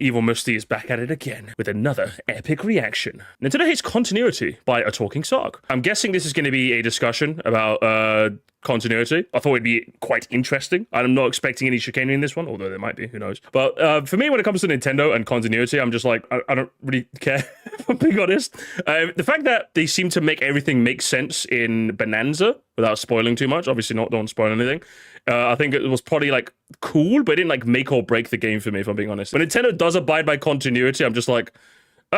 Evil Moresty is back at it again with another epic reaction. Nintendo hates continuity by a talking sock. I'm guessing this is going to be a discussion about continuity. I thought it'd be quite interesting. I'm not expecting any chicanery in this one, although there might be, who knows. But for me, when it comes to Nintendo and continuity, I'm just like, I don't really care, if I'm being honest. The fact that they seem to make everything make sense in Bonanza, without spoiling too much, obviously don't spoil anything, I think it was probably like cool, but it didn't like make or break the game for me, if I'm being honest. When Nintendo does abide by continuity, I'm just like,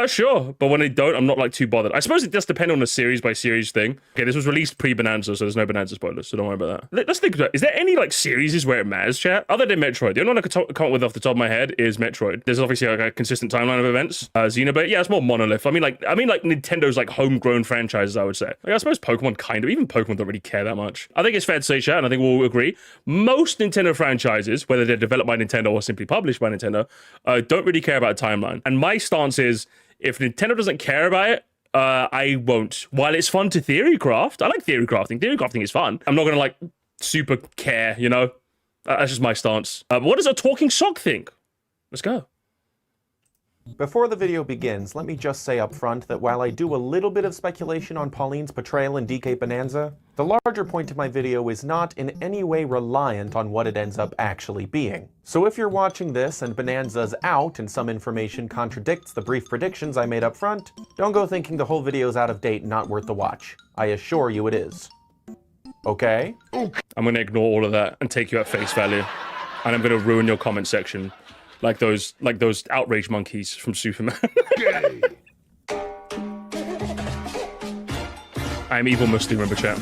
sure. But when they don't, I'm not like too bothered. I suppose it does depend on the series by series thing. Okay, this was released pre-Bonanza, so there's no Bonanza spoilers, so don't worry about that. Let's think about it. Is there any like series where it matters, chat? Other than Metroid. The only one I could come up with off the top of my head is Metroid. There's obviously like a consistent timeline of events. Xenoblade, yeah, it's more monolith. I mean like Nintendo's like homegrown franchises, I would say. Like, I suppose Pokemon kind of, even Pokemon don't really care that much. I think it's fair to say, chat, and I think we'll agree, most Nintendo franchises, whether they're developed by Nintendo or simply published by Nintendo, don't really care about a timeline. And my stance is, if Nintendo doesn't care about it, I won't. While it's fun to theory craft, I like theory crafting. Theory crafting is fun. I'm not gonna like super care, you know? That's just my stance. But what does a talking sock think? Let's go. Before the video begins, let me just say up front that while I do a little bit of speculation on Pauline's portrayal in DK Bonanza, the larger point of my video is not in any way reliant on what it ends up actually being. So if you're watching this and Bonanza's out and some information contradicts the brief predictions I made up front, don't go thinking the whole video's out of date and not worth the watch. I assure you it is. Okay? I'm gonna ignore all of that and take you at face value. And I'm gonna ruin your comment section. Like those outrage monkeys from Superman. I'm Evil Moresty, remember, chat.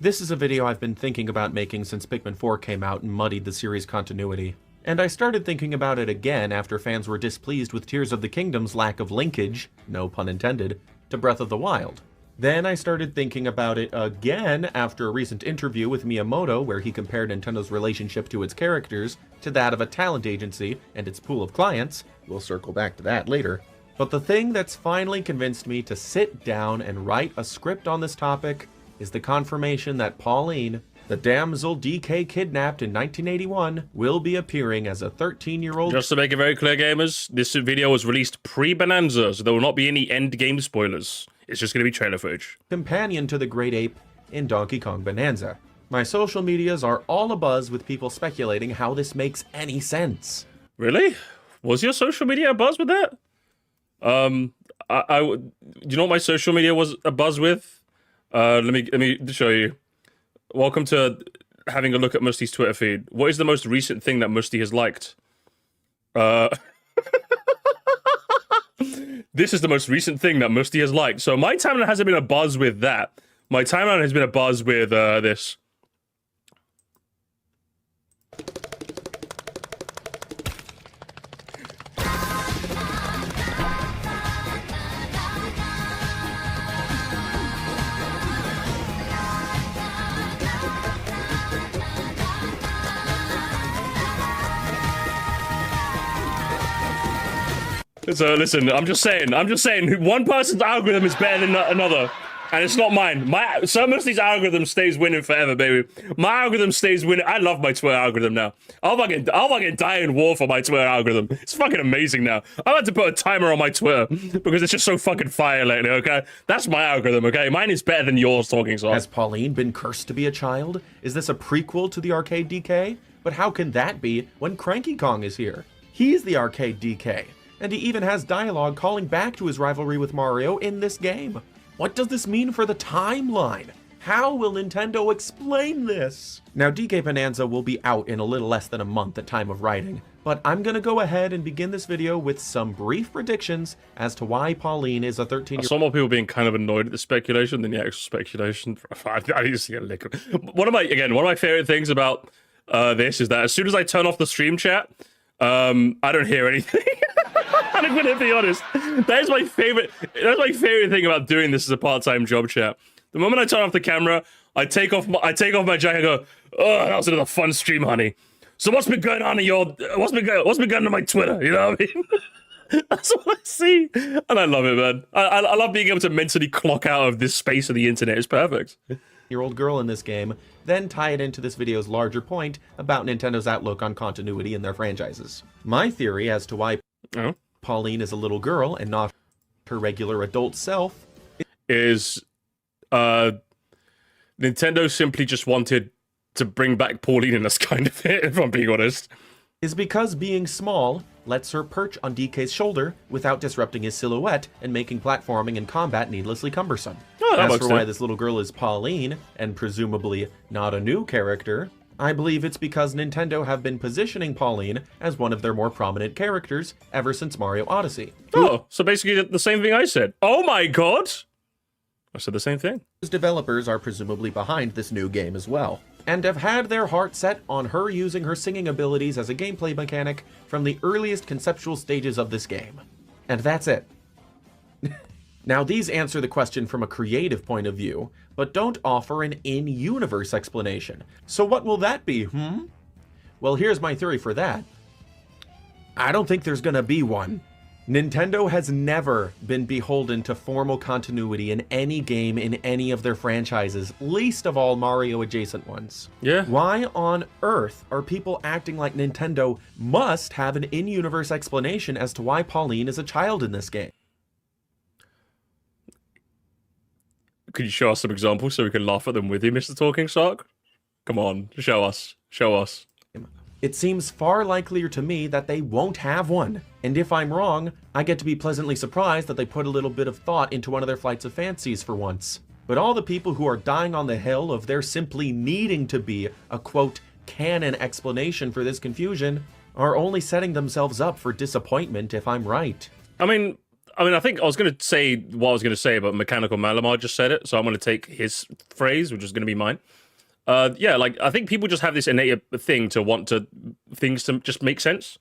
This is a video I've been thinking about making since Pikmin 4 came out and muddied the series' continuity. And I started thinking about it again after fans were displeased with Tears of the Kingdom's lack of linkage, no pun intended, to Breath of the Wild. Then I started thinking about it again after a recent interview with Miyamoto where he compared Nintendo's relationship to its characters to that of a talent agency and its pool of clients. We'll circle back to that later. But the thing that's finally convinced me to sit down and write a script on this topic is the confirmation that Pauline, the damsel DK kidnapped in 1981, will be appearing as a 13-year-old... Just to make it very clear, gamers, this video was released pre-Bonanza, so there will not be any endgame spoilers. It's just going to be trailer footage. ...companion to the Great Ape in Donkey Kong Bonanza. My social medias are all abuzz with people speculating how this makes any sense. Really? Was your social media abuzz with that? Do you know what my social media was abuzz with? Let me show you. Welcome to having a look at Musty's Twitter feed. What is the most recent thing that Musty has liked? This is the most recent thing that Musty has liked. So my timeline hasn't been a buzz with that. My timeline has been a buzz with this. So listen, I'm just saying, one person's algorithm is better than another, and it's not mine. Some of these algorithm stays winning forever, baby. My algorithm stays winning. I love my Twitter algorithm now. I'll fucking die in war for my Twitter algorithm. It's fucking amazing now. I had to put a timer on my Twitter because it's just so fucking fire lately, okay? That's my algorithm, okay? Mine is better than yours, talking so. Has Pauline been cursed to be a child? Is this a prequel to the arcade DK? But how can that be when Cranky Kong is here? He's the arcade DK. And he even has dialogue calling back to his rivalry with Mario in this game. What does this mean for the timeline? How will Nintendo explain this? Now, DK Bonanza will be out in a little less than a month at time of writing, but I'm gonna go ahead and begin this video with some brief predictions as to why Pauline is a 13-year-old. I saw more people being kind of annoyed at the speculation than the actual speculation. I need to see a lick. One of my favorite things about this is that as soon as I turn off the stream chat, I don't hear anything. I'm gonna be honest. That's my favorite thing about doing this as a part-time job, chat. The moment I turn off the camera, I take off my jacket and go, oh, that was another fun stream, honey. So what's been going on in what's been going on my Twitter? You know what I mean? That's what I see. And I love it, man. I love being able to mentally clock out of this space of the internet. It's perfect. year-old girl in this game, then tie it into this video's larger point about Nintendo's outlook on continuity in their franchises. My theory as to why Pauline is a little girl and not her regular adult self is Nintendo simply just wanted to bring back Pauline, and that's kind of it, if I'm being honest. Is because being small lets her perch on DK's shoulder without disrupting his silhouette and making platforming and combat needlessly cumbersome. As for why this little girl is Pauline, and presumably not a new character, I believe it's because Nintendo have been positioning Pauline as one of their more prominent characters ever since Mario Odyssey. Oh, so basically the same thing I said. Oh my god! I said the same thing. Those developers are presumably behind this new game as well, and have had their heart set on her using her singing abilities as a gameplay mechanic from the earliest conceptual stages of this game. And that's it. Now, these answer the question from a creative point of view, but don't offer an in-universe explanation. So what will that be, Well, here's my theory for that. I don't think there's gonna be one. Nintendo has never been beholden to formal continuity in any game in any of their franchises, least of all Mario-adjacent ones. Yeah. Why on earth are people acting like Nintendo must have an in-universe explanation as to why Pauline is a child in this game? Could you show us some examples so we can laugh at them with you, Mr. Talking Sock? Come on, show us. Show us. It seems far likelier to me that they won't have one. And if I'm wrong, I get to be pleasantly surprised that they put a little bit of thought into one of their flights of fancies for once. But all the people who are dying on the hill of there simply needing to be a, quote, canon explanation for this confusion are only setting themselves up for disappointment if I'm right. I think I was going to say what I was going to say, but Mechanical Malamar just said it, so I'm going to take his phrase, which is going to be mine. Yeah, like, I think people just have this innate thing to want things to just make sense.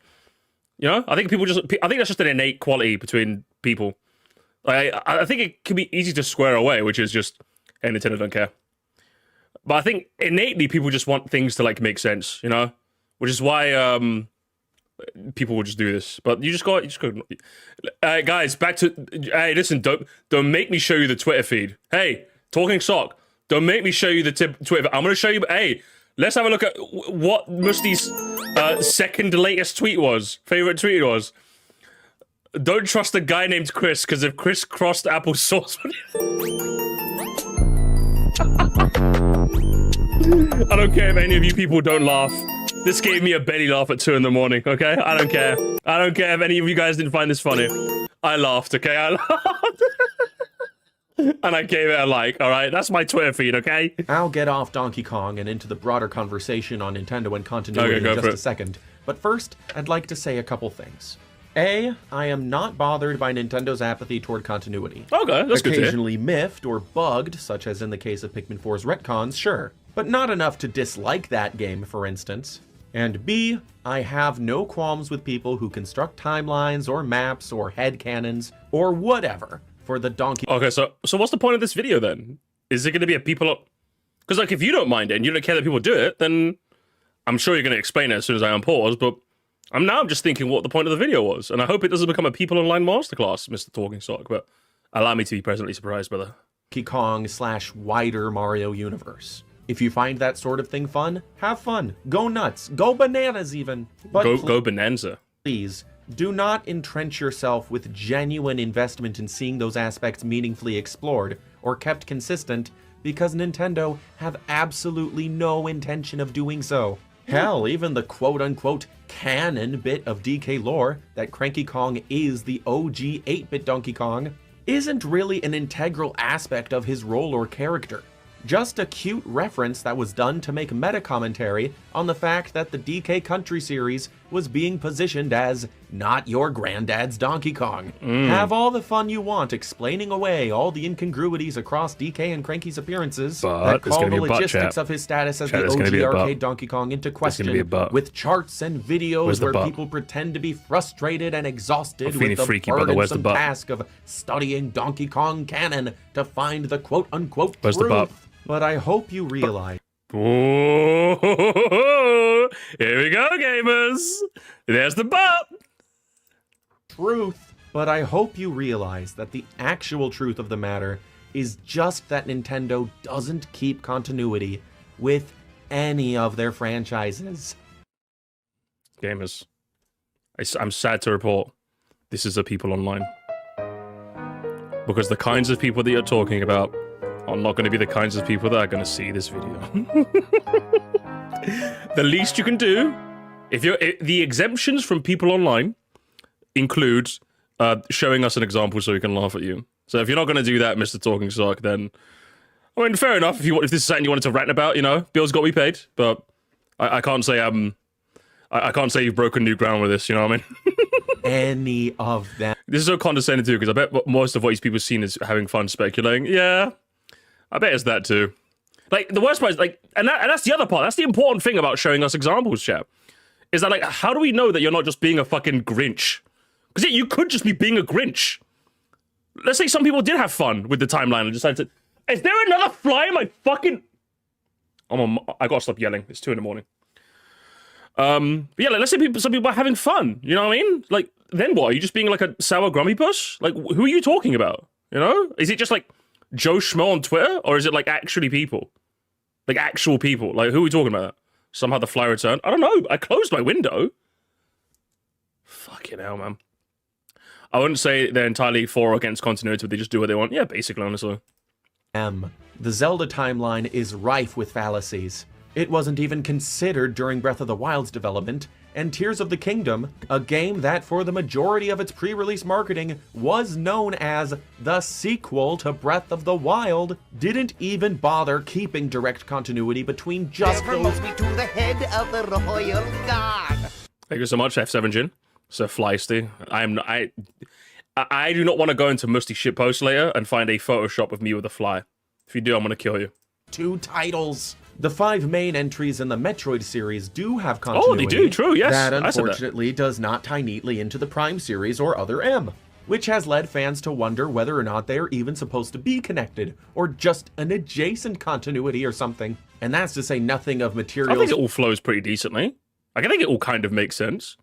You know? I think that's just an innate quality between people. I think it can be easy to square away, which is just, hey, Nintendo don't care. But I think innately people just want things to, like, make sense, you know? Which is why, people will just do this, but you just go. Guys, back to. Hey, listen, don't make me show you the Twitter feed. Hey, Talking Sock, don't make me show you the Twitter. I'm gonna show you. Hey, let's have a look at what Musty's second latest tweet was. Favorite tweet was. Don't trust a guy named Chris, because if Chris crossed Apple sauce. I don't care if any of you people don't laugh. This gave me a belly laugh at 2 in the morning, okay? I don't care. I don't care if any of you guys didn't find this funny. I laughed, okay? I laughed. And I gave it a like, alright? That's my Twitter feed, okay? I'll get off Donkey Kong and into the broader conversation on Nintendo and continuity in just a second. But first, I'd like to say a couple things. A, I am not bothered by Nintendo's apathy toward continuity. Okay, that's good to hear. Occasionally miffed or bugged, such as in the case of Pikmin 4's retcons, sure. But not enough to dislike that game, for instance. And B, I have no qualms with people who construct timelines or maps or headcanons or whatever for the Donkey. Okay, so what's the point of this video then? Is it going to be a people? Because like if you don't mind it and you don't care that people do it, then I'm sure you're going to explain it as soon as I unpause. But I'm just thinking what the point of the video was, and I hope it doesn't become a people online masterclass, Mr. Talking Sock. But allow me to be pleasantly surprised, brother. Donkey Kong / wider Mario universe. If you find that sort of thing fun, have fun. Go nuts. Go bananas even. But go bonanza. Please, do not entrench yourself with genuine investment in seeing those aspects meaningfully explored or kept consistent, because Nintendo have absolutely no intention of doing so. Hell, even the quote-unquote canon bit of DK lore that Cranky Kong is the OG 8-bit Donkey Kong isn't really an integral aspect of his role or character. Just a cute reference that was done to make meta-commentary on the fact that the DK Country series was being positioned as not your granddad's Donkey Kong. Have all the fun you want explaining away all the incongruities across DK and Cranky's appearances that call the logistics of his status as the OG arcade Donkey Kong into question with charts and videos where people pretend to be frustrated and exhausted with the burdensome task of studying Donkey Kong canon to find the quote-unquote truth. But I hope you realize... Oh, here we go, gamers. There's the bop. Truth. But I hope you realize that the actual truth of the matter is just that Nintendo doesn't keep continuity with any of their franchises. Gamers, I'm sad to report this is the people online. Because the kinds of people that you're talking about are not going to be the kinds of people that are going to see this video. The least you can do, the exemptions from people online includes showing us an example so we can laugh at you. So if you're not going to do that, Mr. Talking Sock, then I mean, fair enough. If this is something you wanted to rant about, you know, bills got to be paid. But I can't say I can't say you've broken new ground with this. You know what I mean? Any of them. This is so condescending too, because I bet most of what these people seen is having fun speculating. Yeah, I bet it's that too. Like, the worst part is, like, and that's the other part. That's the important thing about showing us examples, chat. Is that, like, how do we know that you're not just being a fucking Grinch? Because you could just be being a Grinch. Let's say some people did have fun with the timeline and decided to... Is there another fly in my fucking... I gotta stop yelling. It's 2 in the morning. But yeah, like, let's say some people are having fun. You know what I mean? Like, then what? Are you just being like a sour grumpy puss? Like, who are you talking about? You know? Is it just like Joe Schmo on Twitter? Or is it like actually people? Like actual people? Like, who are we talking about? Somehow the fly returned? I don't know. I closed my window. Fucking hell, man. I wouldn't say they're entirely for or against continuity, but they just do what they want. Yeah, basically, honestly. The Zelda timeline is rife with fallacies. It wasn't even considered during Breath of the Wild's development, and Tears of the Kingdom, a game that for the majority of its pre-release marketing was known as the sequel to Breath of the Wild, didn't even bother keeping direct continuity between just those... me to the head of the royal guard. Thank you so much, F7 Jin. So Fleisty. I do not want to go into musty shitpost later and find a Photoshop of me with a fly. If you do, I'm going to kill you. 2 titles. The 5 main entries in the Metroid series do have continuity. Oh, they do, true, yes. That, unfortunately, does not tie neatly into the Prime series or other M, which has led fans to wonder whether or not they are even supposed to be connected, or just an adjacent continuity or something. And that's to say nothing of materials... I think it all flows pretty decently. I think it all kind of makes sense.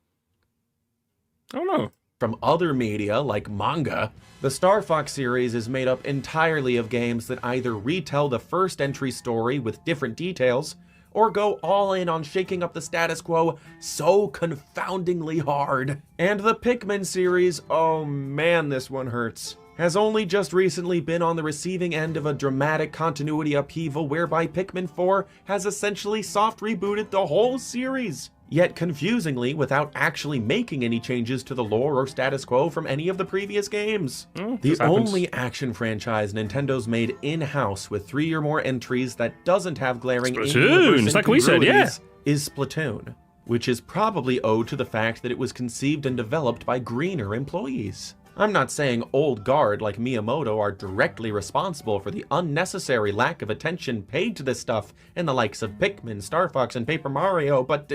I don't know. From other media, like manga. The Star Fox series is made up entirely of games that either retell the first entry story with different details, or go all in on shaking up the status quo so confoundingly hard. And the Pikmin series, oh man, this one hurts, has only just recently been on the receiving end of a dramatic continuity upheaval whereby Pikmin 4 has essentially soft rebooted the whole series. Yet confusingly, without actually making any changes to the lore or status quo from any of the previous games. The only action franchise Nintendo's made in-house with 3 or more entries that doesn't have glaring Splatoon, like we said, yeah, is Splatoon, which is probably owed to the fact that it was conceived and developed by greener employees. I'm not saying old guard like Miyamoto are directly responsible for the unnecessary lack of attention paid to this stuff in the likes of Pikmin, Star Fox, and Paper Mario, but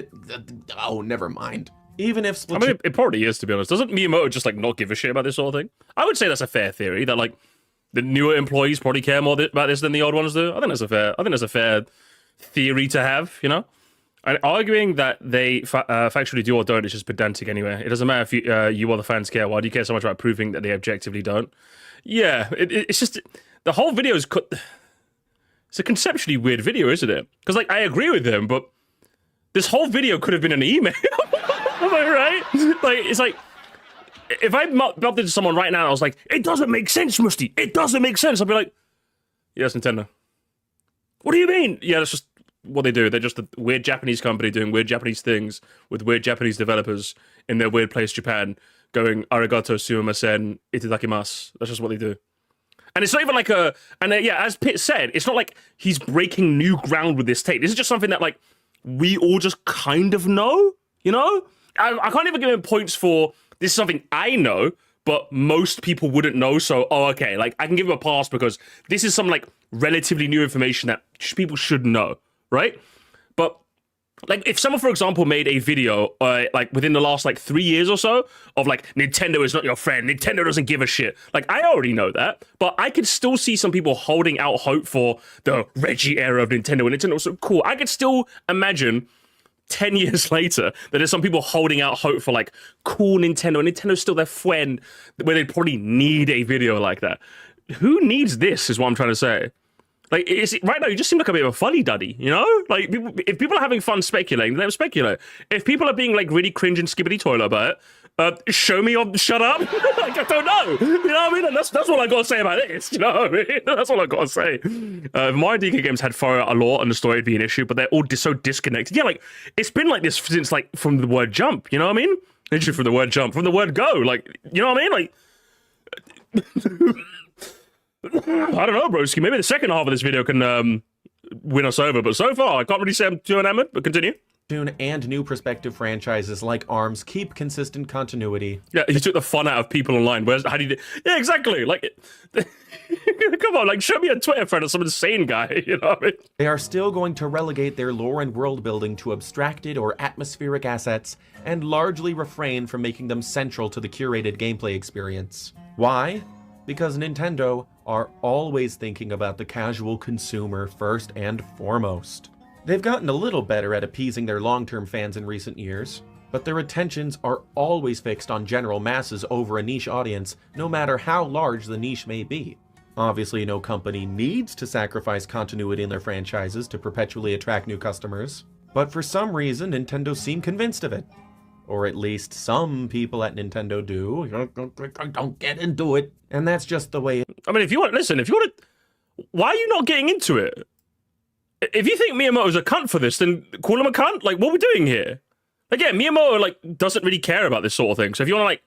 oh, never mind. Even if Splatoon... I mean, it probably is, to be honest. Doesn't Miyamoto just, like, not give a shit about this sort of thing? I would say that's a fair theory, that, like, the newer employees probably care more about this than the old ones do. I think that's a fair theory to have, you know? And arguing that they factually do or don't is just pedantic anyway. It doesn't matter if you or the fans care. Why do you care so much about proving that they objectively don't? Yeah, it's just... The whole video is... It's a conceptually weird video, isn't it? Because, like, I agree with him, but this whole video could have been an email. Am I right? Like, it's like... If I bumped into someone right now and I was like, it doesn't make sense, Musty. It doesn't make sense. I'd be like, yes, Nintendo. What do you mean? Yeah, that's just what they do. They're just a weird Japanese company doing weird Japanese things with weird Japanese developers in their weird place, Japan, going arigato sumimasen itadakimasu. That's just what they do. And it's not even like a... And yeah, as Pitt said, it's not like he's breaking new ground with this tape. This is just something that, like, we all just kind of know, you know? I can't even give him points for... This is something I know, but most people wouldn't know, so, oh, okay, like, I can give him a pass because this is some, like, relatively new information that people should know, right? But, like, if someone, for example, made a video, like, within the last, like, 3 years or so, of, like, Nintendo is not your friend, Nintendo doesn't give a shit, like, I already know that, but I could still see some people holding out hope for the Reggie era of Nintendo, and Nintendo was so cool. I could still imagine 10 years later, that there's some people holding out hope for, like, cool Nintendo, and Nintendo's still their friend, where they'd probably need a video like that. who needs this? Is what I'm trying to say. Like, right now, you just seem like a bit of a fuddy-duddy, you know? Like, if people are having fun speculating, let them speculate. If people are being, like, really cringe and skibbity toilet about it, show me or shut up. Like, I don't know. You know what I mean? And that's what I got to say about this. You know what I mean? That's all I got to say. Mario DK games had far out a lot and the story would be an issue, but they're all so disconnected. Yeah, like, it's been like this since, like, from the word jump. You know what I mean? Literally from the word jump, from the word go. Like, you know what I mean? Like... I don't know, broski. Maybe the second half of this video can win us over, but so far, I can't really say I'm too enamored, but continue. And new perspective franchises like ARMS keep consistent continuity. Yeah, he took the fun out of people online. How do you do? Yeah, exactly. Like, come on, like, show me a Twitter friend of some insane guy, you know what I mean? They are still going to relegate their lore and world building to abstracted or atmospheric assets, and largely refrain from making them central to the curated gameplay experience. Why? Because Nintendo are always thinking about the casual consumer first and foremost. They've gotten a little better at appeasing their long-term fans in recent years, but their attentions are always fixed on general masses over a niche audience, no matter how large the niche may be. Obviously, no company needs to sacrifice continuity in their franchises to perpetually attract new customers, but for some reason, Nintendo seem convinced of it. Or at least some people at Nintendo do. Don't get into it. And that's just the way it... I mean, if you want to... Why are you not getting into it? If you think Miyamoto's a cunt for this, then call him a cunt. Like, what are we doing here? Like, yeah, Miyamoto, like, doesn't really care about this sort of thing. So if you want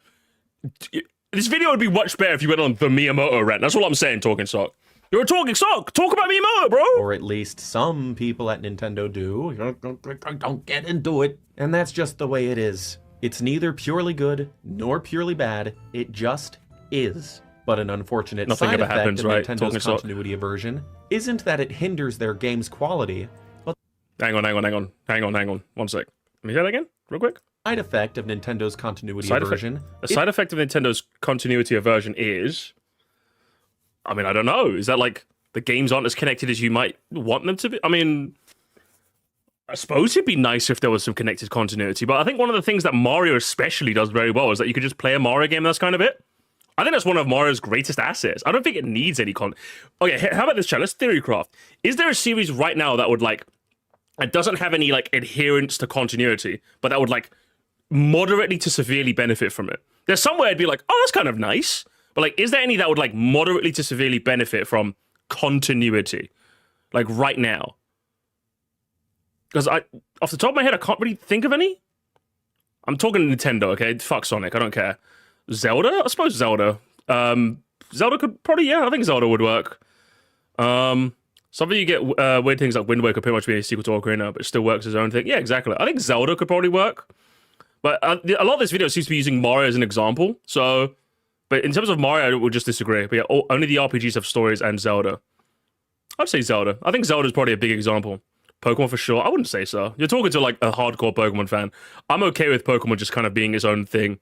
to, like... This video would be much better if you went on the Miyamoto rant. That's all I'm saying, Talking Sock. You're a Talking Sock! Talk about Miyamoto, bro! Or at least some people at Nintendo do. Don't get into it. And that's just the way it is. It's neither purely good, nor purely bad. It just is. But an unfortunate side effect of Nintendo's continuity aversion isn't that it hinders their game's quality, but... Hang on. 1 sec. Let me hear that again, real quick. Side effect of Nintendo's continuity aversion... A side effect of Nintendo's continuity aversion is... I mean, I don't know. Is that like the games aren't as connected as you might want them to be? I mean... I suppose it'd be nice if there was some connected continuity, but I think one of the things that Mario especially does very well is that you could just play a Mario game and that's kind of it. I think that's one of Mario's greatest assets. I don't think it needs any Okay, how about this, chat? Let's theorycraft. Is there a series right now that would, like, it doesn't have any, like, adherence to continuity, but that would, like, moderately to severely benefit from it? There's somewhere I'd be like, oh, that's kind of nice. But, like, is there any that would, like, moderately to severely benefit from continuity? Like, right now? Because off the top of my head, I can't really think of any. I'm talking Nintendo, okay? Fuck Sonic, I don't care. Zelda? I suppose Zelda. Zelda could probably, yeah, I think Zelda would work. Something you get weird things like Wind Waker could pretty much be a sequel to Ocarina, but it still works as its own thing. Yeah, exactly. I think Zelda could probably work. But a lot of this video seems to be using Mario as an example. So, but in terms of Mario, I would just disagree. But yeah, only the RPGs have stories and Zelda. I'd say Zelda. I think Zelda's probably a big example. Pokemon for sure. I wouldn't say so. You're talking to like a hardcore Pokemon fan. I'm okay with Pokemon just kind of being its own thing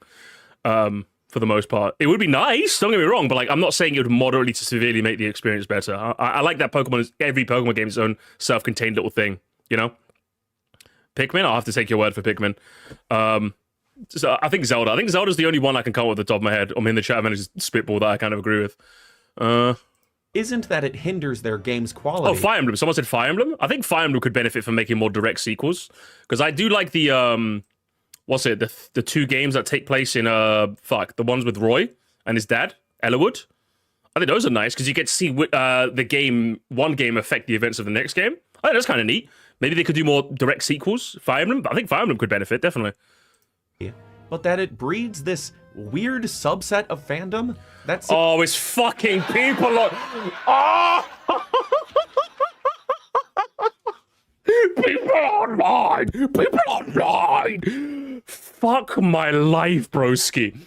for the most part. It would be nice, don't get me wrong, but like I'm not saying it would moderately to severely make the experience better. I like that every Pokemon game is its own self-contained little thing, you know? Pikmin? I'll have to take your word for Pikmin. So I think Zelda. I think Zelda's the only one I can come up with at the top of my head. I mean, the chat managed to spitball that I kind of agree with. Isn't that it hinders their game's quality. Oh, Fire Emblem. Someone said Fire Emblem? I think Fire Emblem could benefit from making more direct sequels. Because I do like the, the two games that take place in, the ones with Roy and his dad, Ellawood. I think those are nice, because you get to see one game affect the events of the next game. I think that's kind of neat. Maybe they could do more direct sequels. Fire Emblem? I think Fire Emblem could benefit, definitely. But that it breeds this weird subset of fandom that's... Oh, it's fucking people on... Oh! People online! People online! Fuck my life, broski.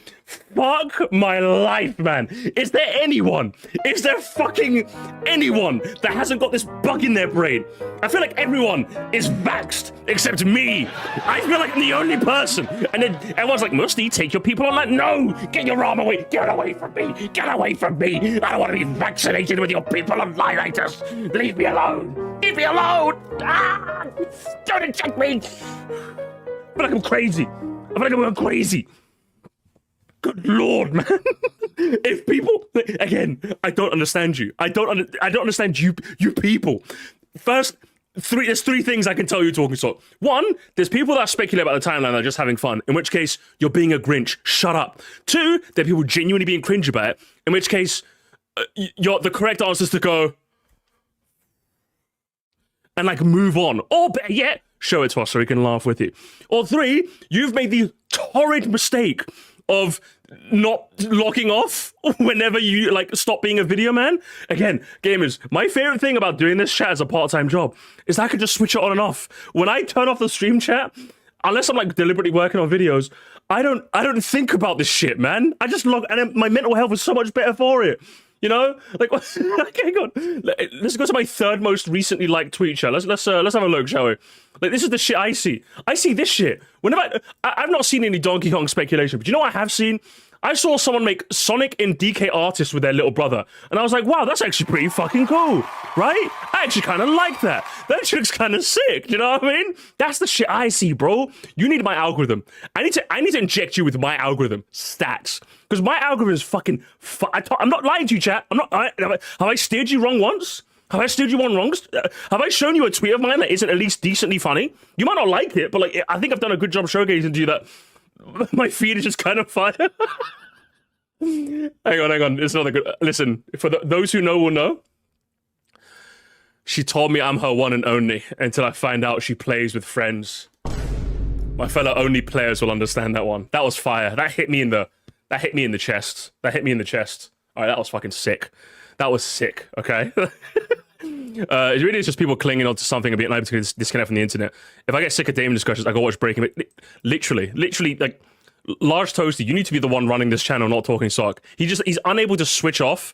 Fuck my life, man. Is there anyone? Is there fucking anyone that hasn't got this bug in their brain? I feel like everyone is vaxxed except me. I feel like I'm the only person. And then everyone's like, Moresty, take your people online. No, get your arm away. Get away from me. Get away from me. I don't want to be vaccinated with your people online haters. Leave me alone. Leave me alone. Ah, don't inject me. I feel like I'm crazy. I feel like I'm going crazy. Good Lord, man. If people, again, I don't understand you. I don't understand you people. There's three things I can tell you talking sort. One, there's people that speculate about the timeline that are just having fun, in which case you're being a Grinch. Shut up. Two, there are people genuinely being cringe about it, in which case the correct answer is to go and like move on. Or better yet, show it to us so we can laugh with you. Or three, you've made the horrid mistake of not logging off whenever you like stop being a video man. Again, gamers, my favorite thing about doing this chat as a part-time job is I can just switch it on and off. When I turn off the stream chat, unless I'm like deliberately working on videos, I don't think about this shit, man. I just log, and my mental health is so much better for it. You know, like, okay, go on. Let's go to my third most recently liked tweet chat. Let's have a look, shall we? Like, this is the shit I see. I see this shit. Whenever I've not seen any Donkey Kong speculation, but you know what I have seen? I saw someone make Sonic and DK Artist with their little brother, and I was like, wow, that's actually pretty fucking cool, right? I actually kind of like that. That looks kind of sick. You know what I mean? That's the shit I see, bro. You need my algorithm. I need to inject you with my algorithm stats. Because my algorithm is fucking. I'm not lying to you, chat. Have I steered you wrong once? Have I steered you wrong? Have I shown you a tweet of mine that isn't at least decently funny? You might not like it, but like I think I've done a good job showcasing to you that my feed is just kind of fire. Hang on. It's not a good. Listen, for those who know will know. She told me I'm her one and only until I find out she plays with friends. My fellow only players will understand that one. That was fire. That hit me in the chest. All right, that was fucking sick. That was sick, okay? It really is just people clinging onto something and being able to disconnect from the internet. If I get sick of gaming discussions, I go watch Breaking. Literally, like, Large Toasty, you need to be the one running this channel, not talking sock. He's unable to switch off.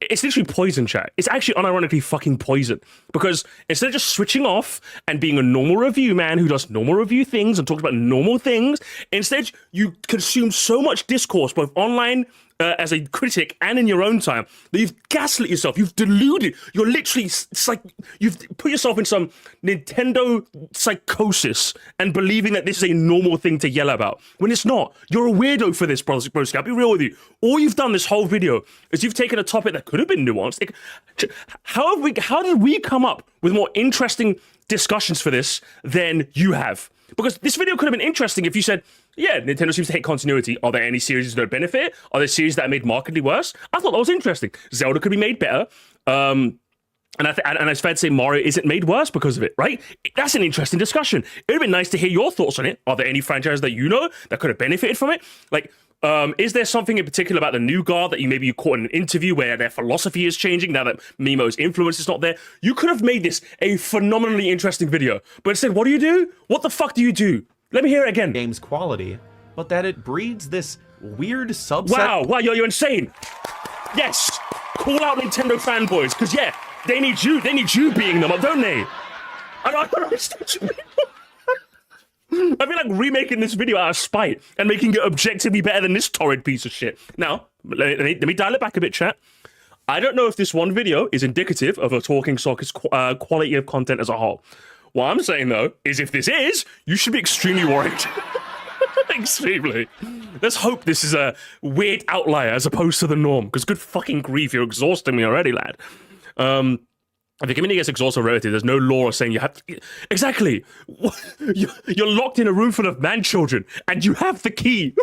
It's literally poison, chat. It's actually unironically fucking poison. Because instead of just switching off and being a normal review man who does normal review things and talks about normal things, instead you consume so much discourse, both online as a critic and in your own time, that you've gaslit yourself, you've deluded, you're literally, it's like, you've put yourself in some Nintendo psychosis and believing that this is a normal thing to yell about, when it's not. You're a weirdo for this, bro. I'll be real with you. All you've done this whole video is you've taken a topic that could have been nuanced. How did we come up with more interesting discussions for this than you have? Because this video could have been interesting if you said, yeah, Nintendo seems to hate continuity. Are there any series that benefit? Are there series that are made markedly worse? I thought that was interesting. Zelda could be made better. And it's fair to say Mario isn't made worse because of it, right? That's an interesting discussion. It would have been nice to hear your thoughts on it. Are there any franchises that you know that could have benefited from it? Like, is there something in particular about the new guard that you caught in an interview where their philosophy is changing now that Miimo's influence is not there? You could have made this a phenomenally interesting video. But instead, what do? What the fuck do you do? Let me hear it again. Game's quality, but that it breeds this weird subset. Wow, you're insane. Yes, call out Nintendo fanboys, because yeah, they need you being them up, don't they? I don't understand you people. I feel like remaking this video out of spite and making it objectively better than this torrid piece of shit. Now, let me dial it back a bit, chat. I don't know if this one video is indicative of a Talking Soccer's quality of content as a whole. What I'm saying, though, is if this is, you should be extremely worried. Extremely. Let's hope this is a weird outlier as opposed to the norm, because good fucking grief, you're exhausting me already, lad. If the community gets exhausted relative, there's no law saying you have to... Exactly. You're locked in a room full of man-children, and you have the key.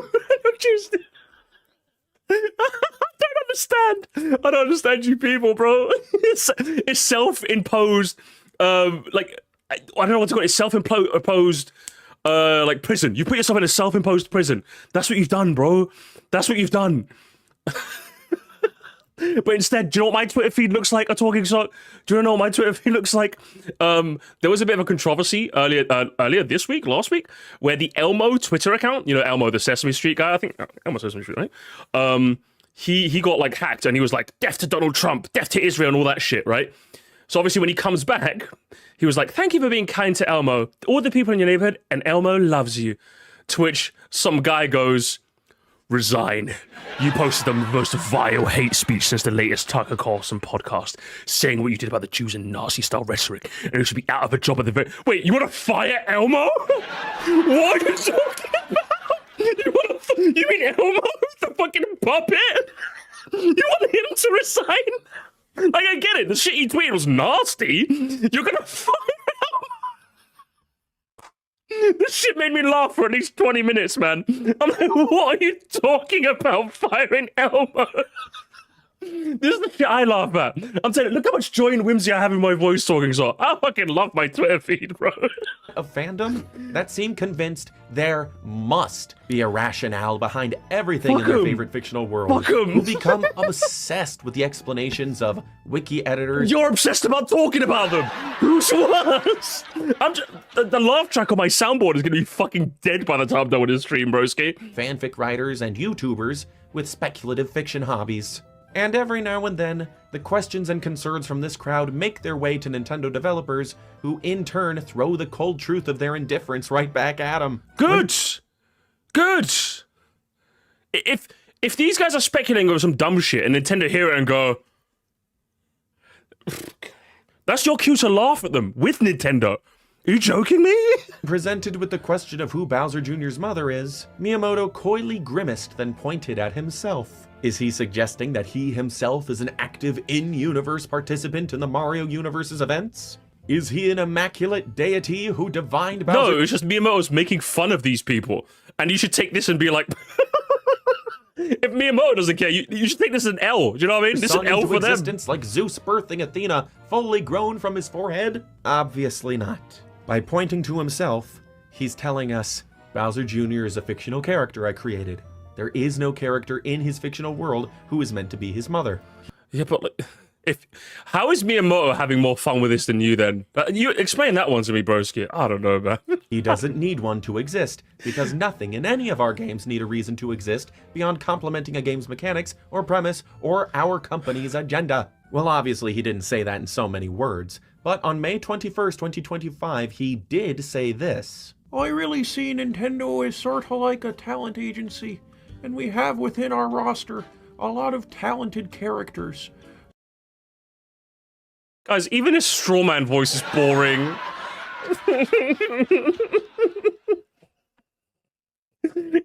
I don't understand you people, bro. It's self-imposed, I don't know what to call it. It's self-imposed, like prison. You put yourself in a self-imposed prison. That's what you've done, bro. That's what you've done. But instead, do you know what my Twitter feed looks like? A talking sock. Do you know what my Twitter feed looks like? There was a bit of a controversy earlier this week, last week, where the Elmo Twitter account, you know, Elmo, the Sesame Street guy, I think Elmo Sesame Street, right? He got like hacked, and he was like, death to Donald Trump, death to Israel, and all that shit, right? So obviously when he comes back, he was like, thank you for being kind to Elmo, all the people in your neighborhood, and Elmo loves you. To which some guy goes, resign. You posted the most vile hate speech since the latest Tucker Carlson podcast, saying what you did about the Jews and Nazi-style rhetoric, and you should be out of a job at the very... Wait, you want to fire Elmo? What are you talking about? You mean Elmo puppet? You want him to resign? Like, I get it. The shit he tweeted was nasty. You're gonna fire him? This shit made me laugh for at least 20 minutes, man. I'm like, what are you talking about, firing Elmo? This is the shit I laugh at. I'm telling you, look how much joy and whimsy I have in my voice talking, so I fucking love my Twitter feed, bro. Of fandom that seem convinced there must be a rationale behind everything in their favorite fictional world. Fuck 'em. Who become obsessed with the explanations of wiki editors. You're obsessed about talking about them. Who's worse? The laugh track on my soundboard is gonna be fucking dead by the time I'm done with this stream, broski. Fanfic writers and YouTubers with speculative fiction hobbies. And every now and then, the questions and concerns from this crowd make their way to Nintendo developers, who in turn throw the cold truth of their indifference right back at them. Good. Good. If these guys are speculating over some dumb shit and Nintendo hear it and go, that's your cue to laugh at them with Nintendo. Are you joking me? Presented with the question of who Bowser Jr.'s mother is, Miyamoto coyly grimaced, then pointed at himself. Is he suggesting that he himself is an active in-universe participant in the Mario universe's events? Is he an immaculate deity who divined Bowser? No, it's just Miyamoto's making fun of these people. And you should take this and be like... If Miyamoto doesn't care, you should take this as an L. Do you know what I mean? This is an L for them. Existence like Zeus birthing Athena, fully grown from his forehead? Obviously not. By pointing to himself, he's telling us, Bowser Jr. is a fictional character I created. There is no character in his fictional world who is meant to be his mother. Yeah, but like, how is Miyamoto having more fun with this than you then? You explain that one to me, broski. I don't know, man. He doesn't need one to exist, because nothing in any of our games need a reason to exist beyond complementing a game's mechanics or premise or our company's agenda. Well, obviously he didn't say that in so many words, but on May 21st, 2025, he did say this. I really see Nintendo as sorta like a talent agency, and we have within our roster a lot of talented characters. Guys, even his strawman voice is boring.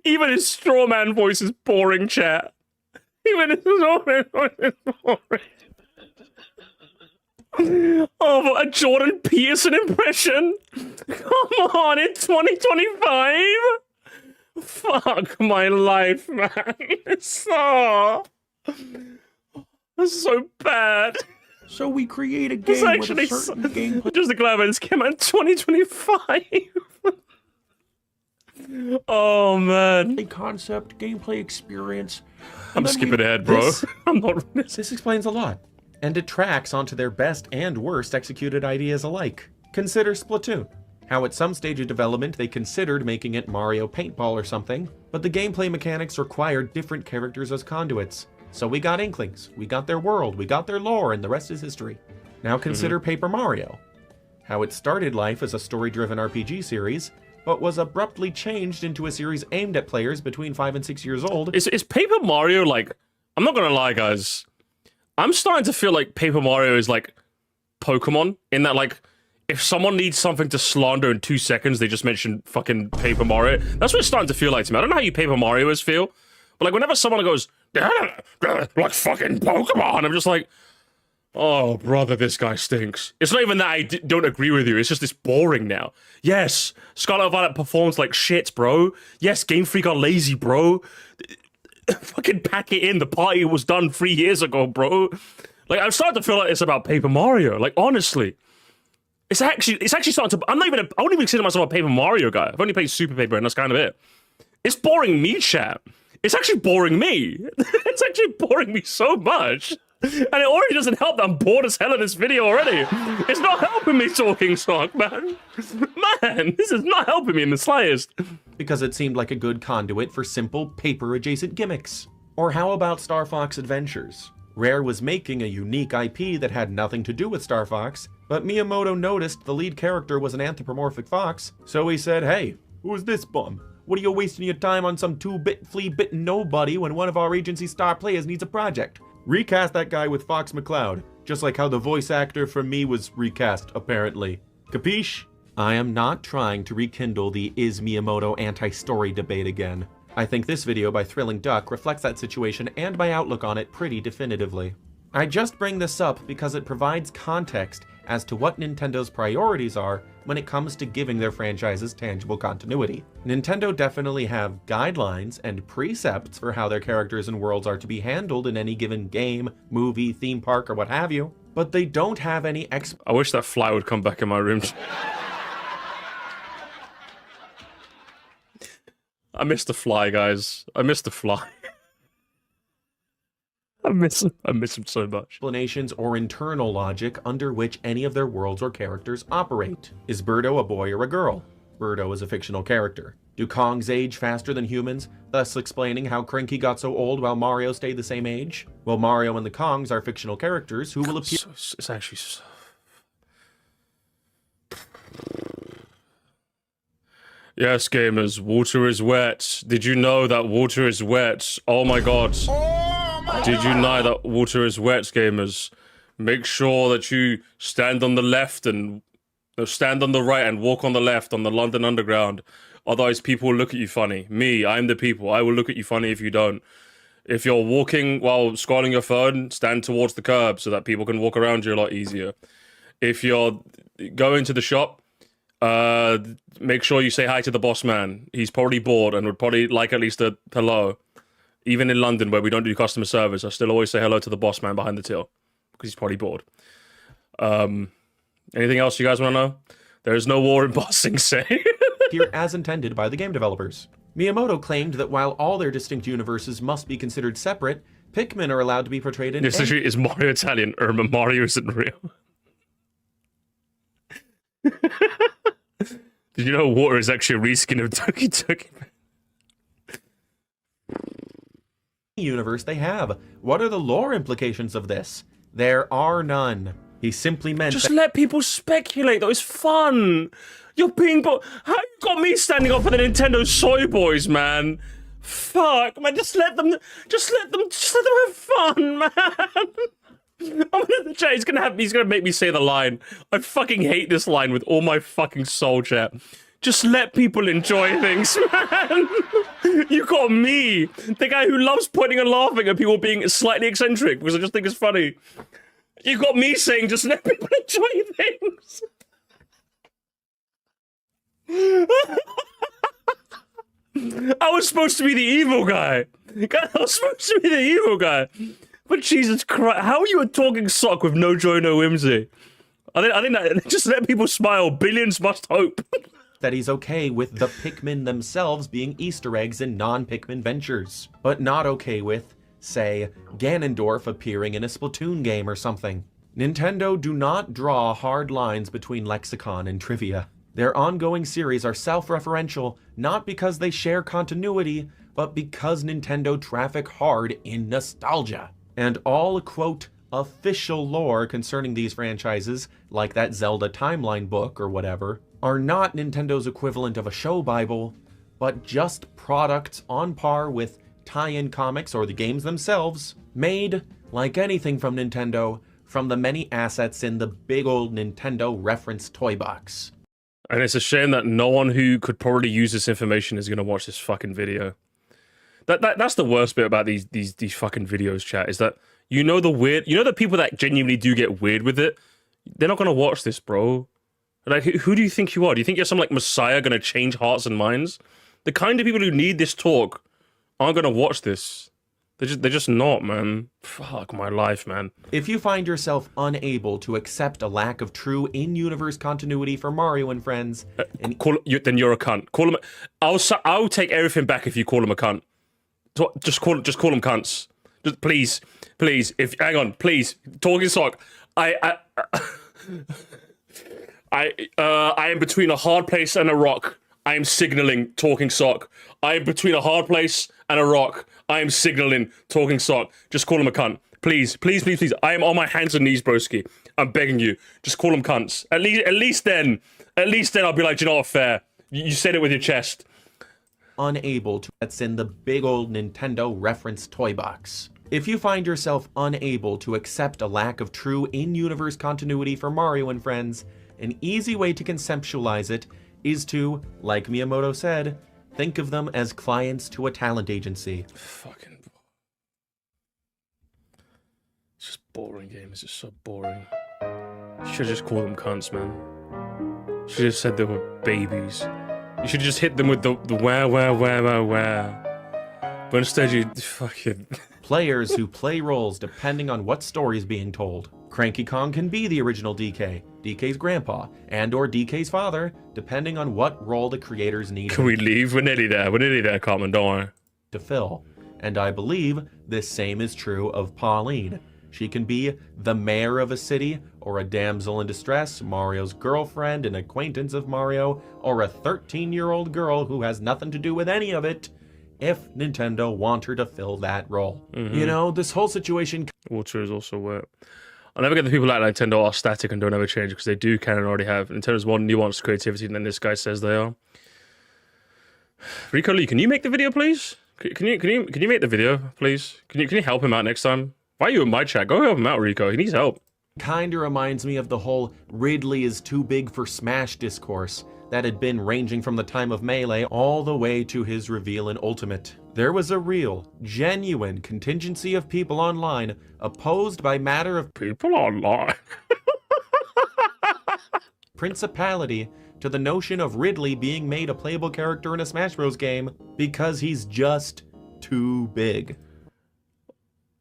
Even his strawman voice is boring, chat. Even his strawman voice is boring. Oh, a Jordan Peterson impression? Come on, in 2025? Fuck my life, man. It's so bad. So we create a game with a certain gameplay just glad this came out in 2025. Oh man. concept, gameplay experience. I'm skipping ahead, bro. I'm not. This explains a lot, and it tracks onto their best and worst executed ideas alike. Consider Splatoon. How at some stage of development they considered making it Mario Paintball or something, but the gameplay mechanics required different characters as conduits. So we got Inklings, we got their world, we got their lore, and the rest is history. Now consider Paper Mario. How it started life as a story-driven RPG series, but was abruptly changed into a series aimed at players between 5 and 6 years old. Is Paper Mario like... I'm not gonna lie, guys. I'm starting to feel like Paper Mario is like Pokemon, in that like, if someone needs something to slander in 2 seconds, they just mention fucking Paper Mario. That's what it's starting to feel like to me. I don't know how you Paper Marioers feel, but like whenever someone goes, like fucking Pokemon, I'm just like, oh, brother, this guy stinks. It's not even that I don't agree with you. It's just it's boring now. Yes, Scarlet Violet performs like shit, bro. Yes, Game Freak are lazy, bro. Fucking pack it in. The party was done 3 years ago, bro. Like, I'm starting to feel like it's about Paper Mario. Like, honestly. It's actually starting to... I wouldn't even consider myself a Paper Mario guy. I've only played Super Paper, and that's kind of it. It's boring me, chat. It's actually boring me. It's actually boring me so much. And it already doesn't help that I'm bored as hell of this video already. It's not helping me talking stock, man. Man, this is not helping me in the slightest. Because it seemed like a good conduit for simple paper-adjacent gimmicks. Or how about Star Fox Adventures? Rare was making a unique IP that had nothing to do with Star Fox, but Miyamoto noticed the lead character was an anthropomorphic fox, so he said, hey, who's this bum? What are you wasting your time on some 2-bit flea-bitten nobody when one of our agency's star players needs a project? Recast that guy with Fox McCloud, just like how the voice actor from me was recast, apparently. Capiche? I am not trying to rekindle the is Miyamoto anti-story debate again. I think this video by Thrilling Duck reflects that situation and my outlook on it pretty definitively. I just bring this up because it provides context as to what Nintendo's priorities are when it comes to giving their franchises tangible continuity. Nintendo definitely have guidelines and precepts for how their characters and worlds are to be handled in any given game, movie, theme park, or what have you, but they don't have any I wish that fly would come back in my room. I miss the fly, guys. I miss the fly. I miss him so much. explanations or internal logic under which any of their worlds or characters operate. Is Birdo a boy or a girl? Birdo is a fictional character. Do Kongs age faster than humans, thus explaining how Crinky got so old while Mario stayed the same age? Well, Mario and the Kongs are fictional characters who will appear. It's actually so... Yes, gamers, water is wet. Did you know that water is wet? Oh my god. Did you know that water is wet, gamers? Make sure that you stand on the left and stand on the right and walk on the left on the London Underground. Otherwise, people will look at you funny. Me, I'm the people. I will look at you funny if you don't. If you're walking while scrolling your phone, stand towards the curb so that people can walk around you a lot easier. If you're going to the shop, make sure you say hi to the boss man. He's probably bored and would probably like at least a hello. Even in London, where we don't do customer service, I still always say hello to the boss man behind the till, because he's probably bored. Anything else you guys want to know? There is no war in Bossing Say. Here as intended by the game developers. Miyamoto claimed that while all their distinct universes must be considered separate, Pikmin are allowed to be portrayed in... This literally is Mario Italian. Mario isn't real. Did you know water is actually a reskin of Toki Toki? Universe they have. What are the lore implications of this? There are none. He simply meant just let people speculate. That was fun. You're being how you got me standing up for the Nintendo soy boys, man? Fuck, man. Just let them have fun, man. I'm in the chat. He's gonna make me say the line. I fucking hate this line with all my fucking soul, chat. Just let people enjoy things, man. You got me, the guy who loves pointing and laughing at people being slightly eccentric because I just think it's funny. You got me saying just let people enjoy things. I was supposed to be the evil guy. I was supposed to be the evil guy. But Jesus Christ, how are you a talking sock with no joy, no whimsy? I think that just let people smile. Billions must hope. That he's okay with the Pikmin themselves being Easter eggs in non-Pikmin ventures, but not okay with, say, Ganondorf appearing in a Splatoon game or something. Nintendo do not draw hard lines between lexicon and trivia. Their ongoing series are self-referential, not because they share continuity, but because Nintendo traffic hard in nostalgia. And all, quote, official lore concerning these franchises, like that Zelda timeline book or whatever, are not Nintendo's equivalent of a show bible, but just products on par with tie-in comics or the games themselves, made, like anything from Nintendo, from the many assets in the big old Nintendo reference toy box. And it's a shame that no one who could probably use this information is going to watch this fucking video. That's the worst bit about these fucking videos, chat, is that the people that genuinely do get weird with it, they're not going to watch this, bro. Like, who do you think you are? Do you think you're some, like, messiah gonna change hearts and minds? The kind of people who need this talk aren't gonna watch this. They're just not, man. Fuck my life, man. If you find yourself unable to accept a lack of true in-universe continuity for Mario and friends... then you're a cunt. Call him... I'll take everything back if you call him a cunt. Just call them cunts. Just, please. Hang on, please. Talking sock. I am between a hard place and a rock. I am signaling talking sock. I am between a hard place and a rock. I am signaling talking sock. Just call him a cunt. Please. I am on my hands and knees, broski. I'm begging you. Just call them cunts. At least then I'll be like, you know what, fair. You said it with your chest. Unable to... That's in the big old Nintendo reference toy box. If you find yourself unable to accept a lack of true in-universe continuity for Mario and friends, an easy way to conceptualize it is to, like Miyamoto said, Think of them as clients to a talent agency. Fucking. It's just boring game. It's just so boring. You should just call them cunts, man. You should have said they were babies. You should just hit them with the where. But instead you fucking... Players who play roles depending on what story is being told. Cranky Kong can be the original DK, DK's grandpa, and or DK's father, depending on what role the creators need Can we leave? We're nearly there, Cartman, don't worry. To fill. And I believe the same is true of Pauline. She can be the mayor of a city, or a damsel in distress, Mario's girlfriend, an acquaintance of Mario, or a 13-year-old girl who has nothing to do with any of it, if Nintendo want her to fill that role. You know, this whole situation... Water is also wet. I'll never get the people like Nintendo are static and don't ever change, because they do can and already have. Nintendo's more nuanced creativity than this guy says they are. Rico Lee, can you make the video, please? Can you make the video, please? Can you help him out next time? Why are you in my chat? Go help him out, Rico. He needs help. Kinda reminds me of the whole Ridley is too big for Smash discourse that had been ranging from the time of Melee all the way to his reveal in Ultimate. There was a real, genuine contingency of people online opposed by matter of People online? principality to the notion of Ridley being made a playable character in a Smash Bros. Game because he's just too big.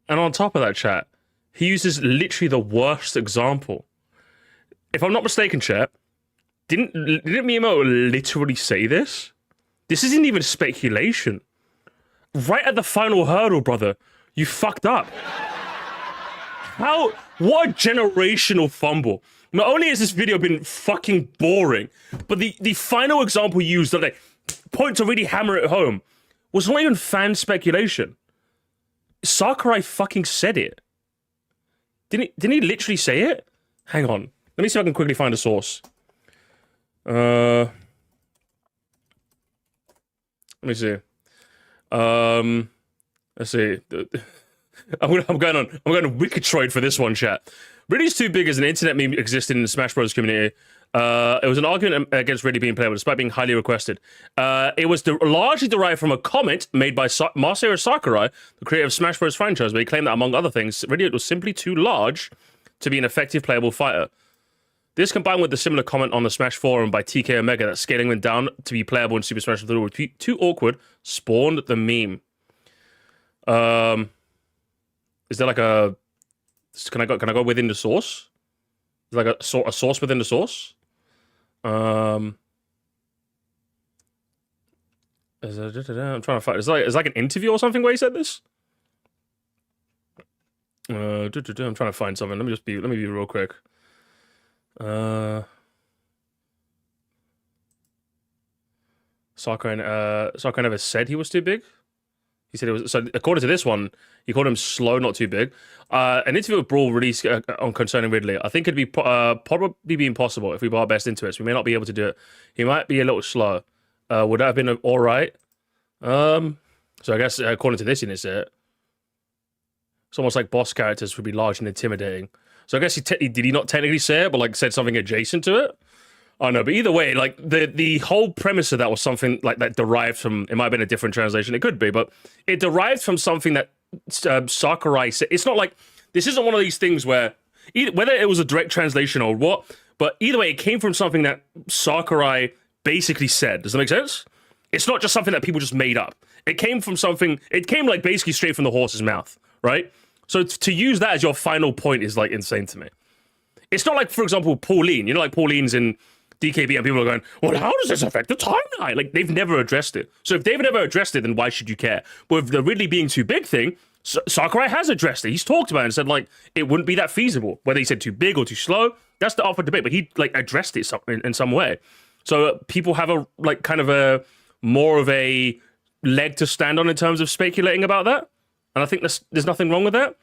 And on top of that, chat, he uses literally the worst example. If I'm not mistaken, chat, didn't Miyamoto literally say this? This isn't even speculation. Right at the final hurdle, brother, you fucked up. What a generational fumble. Not only has this video been fucking boring, but the final example used that like point to really hammer it home was not even fan speculation. Sakurai fucking said it. Didn't he literally say it? Hang on. Let me see if I can quickly find a source. Let me see. Let's see. I'm going on Wikitroid for this one, chat. Ridley's too big as an internet meme existed in the Smash Bros. Community. It was an argument against Ridley being playable, despite being highly requested. It was largely derived from a comment made by Masahiro Sakurai, the creator of Smash Bros. Franchise, where he claimed that, among other things, Ridley was simply too large to be an effective playable fighter. This, combined with the similar comment on the Smash forum by TK Omega that scaling him down to be playable in Super Smash Bros. Would be too awkward, spawned the meme. Is there like a... Can I go within the source? Is like a source within the source? I'm trying to find... Is like an interview or something where he said this? I'm trying to find something. Let me be real quick. Sakurai never said he was too big. He said it was, so according to this one, he called him slow, not too big. An interview with Brawl released on concerning Ridley. I think it'd be probably be impossible if we put our best into it. So we may not be able to do it. He might be a little slow. Would that have been all right? So I guess according to this, he didn't say it. It's almost like boss characters would be large and intimidating. So I guess did he not technically say it, but like said something adjacent to it? I don't know, but either way, like the whole premise of that was something like that derived from. It might have been a different translation. It could be, but it derived from something that Sakurai said. It's not like this isn't one of these things where whether it was a direct translation or what, but either way, it came from something that Sakurai basically said. Does that make sense? It's not just something that people just made up. It came from something. It came like basically straight from the horse's mouth, right? So to use that as your final point is like insane to me. It's not like, for example, Pauline. You know, like Pauline's in DKB and people are going, well, how does this affect the timeline? Like, they've never addressed it. So if they've never addressed it, then why should you care? But with the Ridley being too big thing, Sakurai has addressed it. He's talked about it and said, like, it wouldn't be that feasible. Whether he said too big or too slow, that's the up for debate. But he, like, addressed it in some way. So people have a, like, kind of a more of a leg to stand on in terms of speculating about that. And I think there's nothing wrong with that.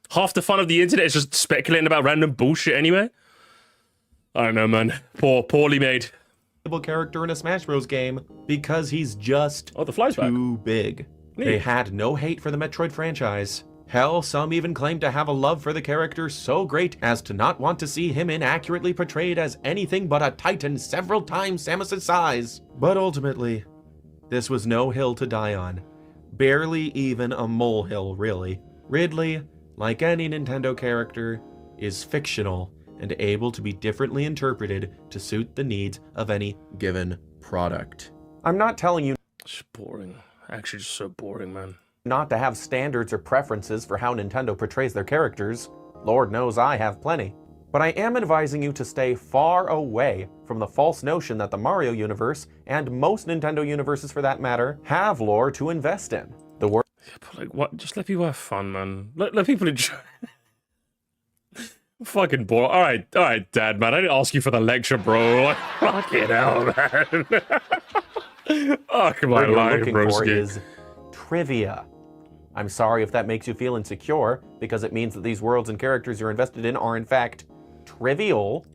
Half the fun of the internet is just speculating about random bullshit anyway. I don't know, man. Poorly made. Character in a Smash Bros. Game because he's just the fly's too back. big. Neat. They had no hate for the Metroid franchise. Hell, some even claimed to have a love for the character so great as to not want to see him inaccurately portrayed as anything but a titan several times Samus's size. But ultimately, This was no hill to die on. Barely even a molehill, really. Ridley, like any Nintendo character, is fictional and able to be differently interpreted to suit the needs of any given product. I'm not telling you It's boring. Actually, just so boring, man. not to have standards or preferences for how Nintendo portrays their characters. Lord knows I have plenty. But I am advising you to stay far away from the false notion that the Mario universe, and most Nintendo universes for that matter, have lore to invest in. The word Yeah, but like, what? Just let people have fun, man. Let people enjoy. Fucking bored. All right, Dad, man. I didn't ask you for the lecture, bro. Like, fucking hell, man. Fuck my you're life, looking for broski. is trivia. I'm sorry if that makes you feel insecure, because it means that these worlds and characters you're invested in are in fact trivial.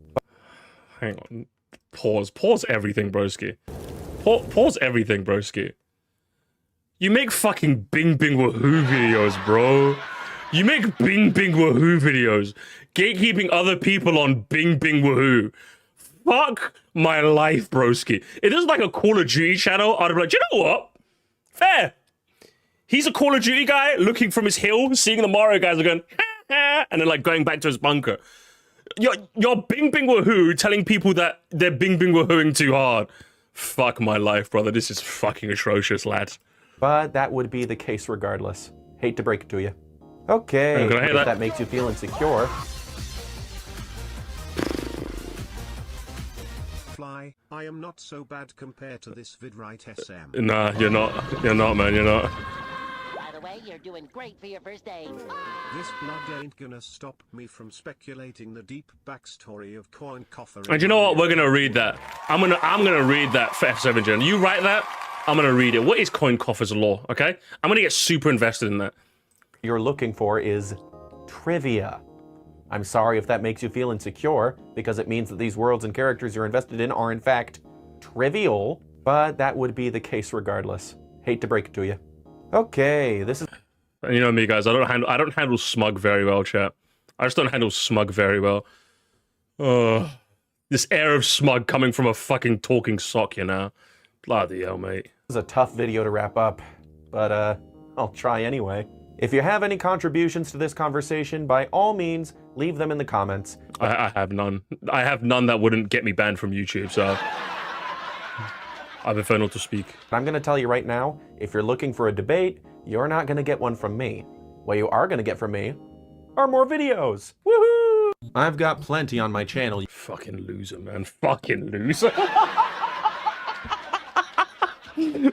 Hang on. Pause everything, broski. Pause everything, broski. You make fucking Bing Bing Wahoo videos, bro. You make Bing Bing Wahoo videos. Gatekeeping other people on Bing Bing Wahoo. Fuck my life, broski. It is like a Call of Duty channel. I'd be like, do you know what? Fair. He's a Call of Duty guy looking from his hill, seeing the Mario guys are going, ha, ha, and then like going back to his bunker. You're Bing Bing Wahoo telling people that they're Bing Bing Wahooing too hard. Fuck my life, brother. This is fucking atrocious, lad. But that would be the case regardless. Hate to break it to you. Okay, I'm gonna hate if that. that makes you feel insecure. Fly, I am not so bad compared to this vid, right, SM? Nah, you're not. You're not, man. You're not. By the way, you're doing great for your first day. This blood ain't gonna stop me from speculating the deep backstory of Coin Coffer. And you know what? We're gonna read that. I'm gonna read that for F7 Gen. You write that, I'm gonna read it. What is Coin Coffer's lore? Okay, I'm gonna get super invested in that. You're looking for is trivia. I'm sorry if that makes you feel insecure, because it means that these worlds and characters you're invested in are in fact trivial, but that would be the case regardless. Hate to break it to you. Okay, this is And you know me, guys. I don't handle smug very well, chat. I just don't handle smug very well. This air of smug coming from a fucking talking sock, you know. Bloody hell, mate. a tough video to wrap up, but I'll try anyway. If you have any contributions to this conversation, by all means, leave them in the comments. I have none. I have none that wouldn't get me banned from YouTube, so I prefer not to speak. I'm going to tell you right now, if you're looking for a debate, you're not going to get one from me. What you are going to get from me are more videos. Woohoo! I've got plenty on my channel. Fucking loser, man. Fucking loser.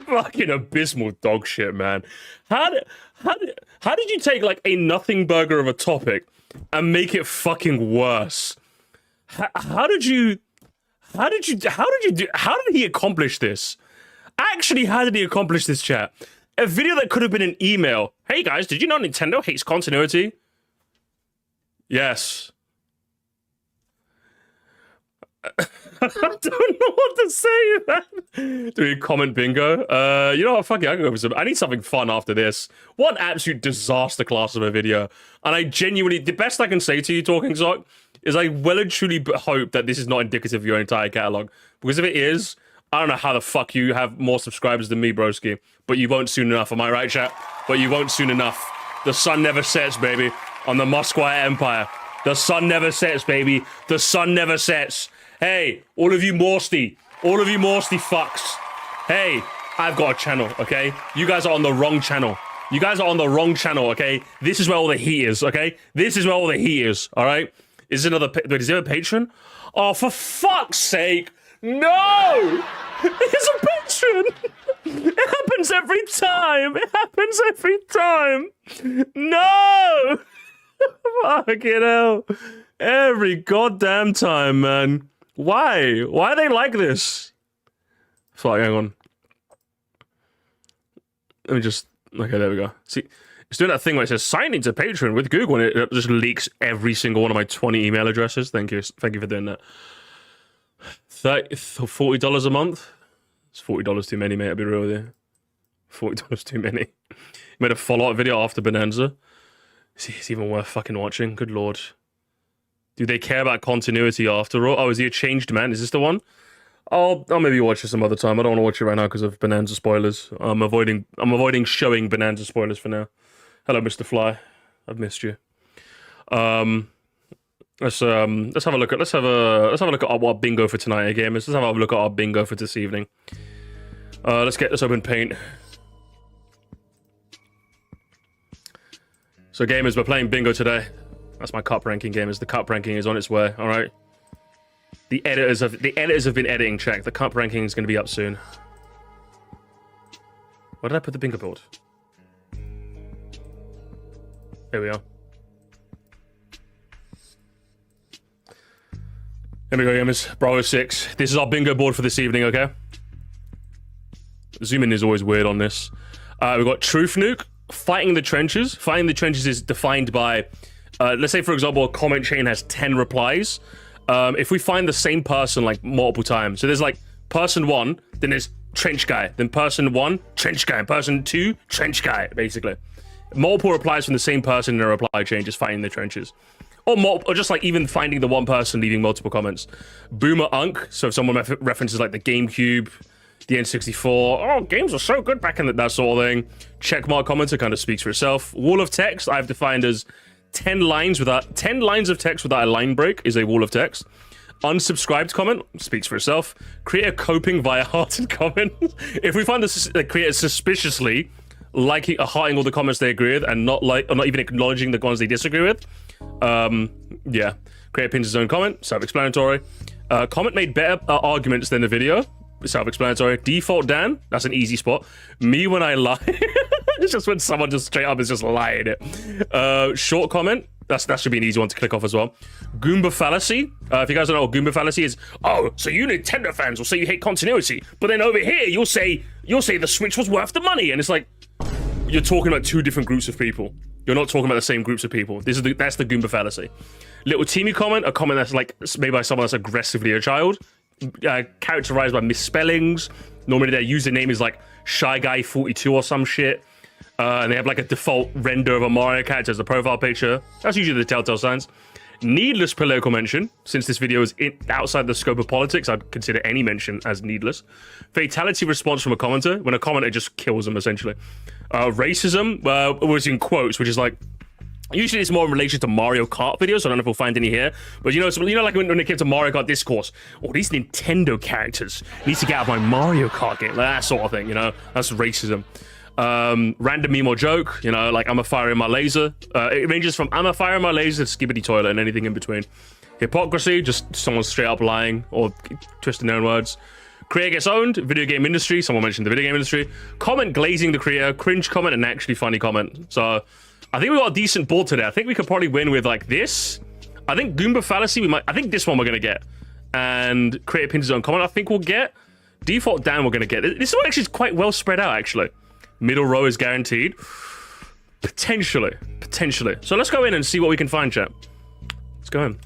Fucking abysmal dog shit, man. How did you take like a nothing burger of a topic and make it fucking worse? How did he accomplish this? Actually, how did he accomplish this, chat? A video that could have been an email. Hey guys, did you know Nintendo hates continuity? Yes. I don't know what to say, man. Do we comment bingo? You know what? Fuck it, I can go for some. I need something fun after this. What an absolute disaster class of a video. And I genuinely, the best I can say to you, Talking Sock, is I well and truly hope that this is not indicative of your entire catalog. Because if it is, I don't know how the fuck you have more subscribers than me, broski. But you won't soon enough, am I right, chat? But you won't soon enough. The sun never sets, baby, on the Musquire Empire. The sun never sets, baby. The sun never sets. Hey, all of you Moresty fucks. Hey, I've got a channel, okay? You guys are on the wrong channel. You guys are on the wrong channel, okay? This is where all the heat is, okay? This is where all the heat is, all right? Is there a patron? Oh, for fuck's sake! No! It's a patron! It happens every time! It happens every time! No! Fucking hell. Every goddamn time, man. Why? Why are they like this? Fuck, hang on. Let me just... Okay, there we go. See, it's doing that thing where it says, sign into Patreon with Google, and it just leaks every single one of my 20 email addresses. Thank you. Thank you for doing that. $40 a month? It's $40 too many, mate, I'll be real with you. $40 too many. Made a follow-up video after Bonanza. See, it's even worth fucking watching. Good lord. Do they care about continuity after all? Oh, is he a changed man? Is this the one? I'll maybe watch it some other time. I don't want to watch it right now because of Bonanza spoilers. I'm avoiding showing Bonanza spoilers for now. Hello, Mr. Fly. I've missed you. Let's have a look at our bingo for tonight, gamers. Let's have a look at our bingo for this evening. Let's open Paint. So, gamers, we're playing bingo today. That's my cup ranking, gamers. The cup ranking is on its way. All right. The editors have been editing check. The cup ranking is going to be up soon. Where did I put the bingo board? Here we are. Here we go, gamers. Bravo 6. This is our bingo board for this evening, okay? Zoom in is always weird on this. We've got Truth Nuke, Fighting the Trenches. Fighting the Trenches is defined by, let's say, for example, a comment chain has 10 replies. If we find the same person, like, multiple times. So there's, like, person 1, then there's trench guy. Then person 1, trench guy. Person 2, trench guy, basically. Multiple replies from the same person in a reply chain, just fighting the trenches. Or just like even finding the one person leaving multiple comments. Boomer Unk, so if someone references like the GameCube, the N64, oh, games were so good back in that sort of thing. Checkmark commenter kind of speaks for itself. Wall of text, I've defined as 10 lines of text without a line break is a wall of text. Unsubscribed comment speaks for itself. Creator coping via hearted comment. If we find the creator suspiciously hearting all the comments they agree with and not even acknowledging the ones they disagree with, yeah. Creator pins his own comment, self-explanatory. Comment made better arguments than the video, self-explanatory. Default Dan, that's an easy spot. Me when I lie. It's just when someone just straight up is just lying it. Short comment, that should be an easy one to click off as well. Goomba fallacy. If you guys don't know what Goomba fallacy is, oh, so you Nintendo fans will say you hate continuity, but then over here you'll say the Switch was worth the money, and it's like you're talking about two different groups of people. You're not talking about the same groups of people. That's the Goomba fallacy. Little teamy comment, a comment that's like made by someone that's aggressively a child, characterized by misspellings. Normally their username is like Shy Guy 42 or some shit. And they have like a default render of a Mario character as the profile picture. That's usually the telltale signs. Needless political mention. Since this video is outside the scope of politics, I'd consider any mention as needless. Fatality response from a commenter, when a commenter just kills them, essentially. Racism was in quotes, which is like, usually it's more in relation to Mario Kart videos, so I don't know if we'll find any here. But you know, like when it came to Mario Kart Discourse, oh, these Nintendo characters need to get out of my Mario Kart game, like that sort of thing, you know? That's racism. Random meme or joke, you know, like I'm a fire in my laser. It ranges from I'm a fire in my laser to skibbity toilet and anything in between. Hypocrisy, just someone straight up lying or twisting their own words. Creator gets owned, video game industry, someone mentioned the video game industry. Comment glazing the creator, cringe comment, and actually funny comment. So I think we got a decent board today. I think we could probably win with like this. I think Goomba fallacy, I think this one we're gonna get. And creator pins his own comment, I think we'll get. Default Dan we're gonna get. This one actually is quite well spread out actually. Middle row is guaranteed. Potentially. So let's go in and see what we can find, chat. Let's go in.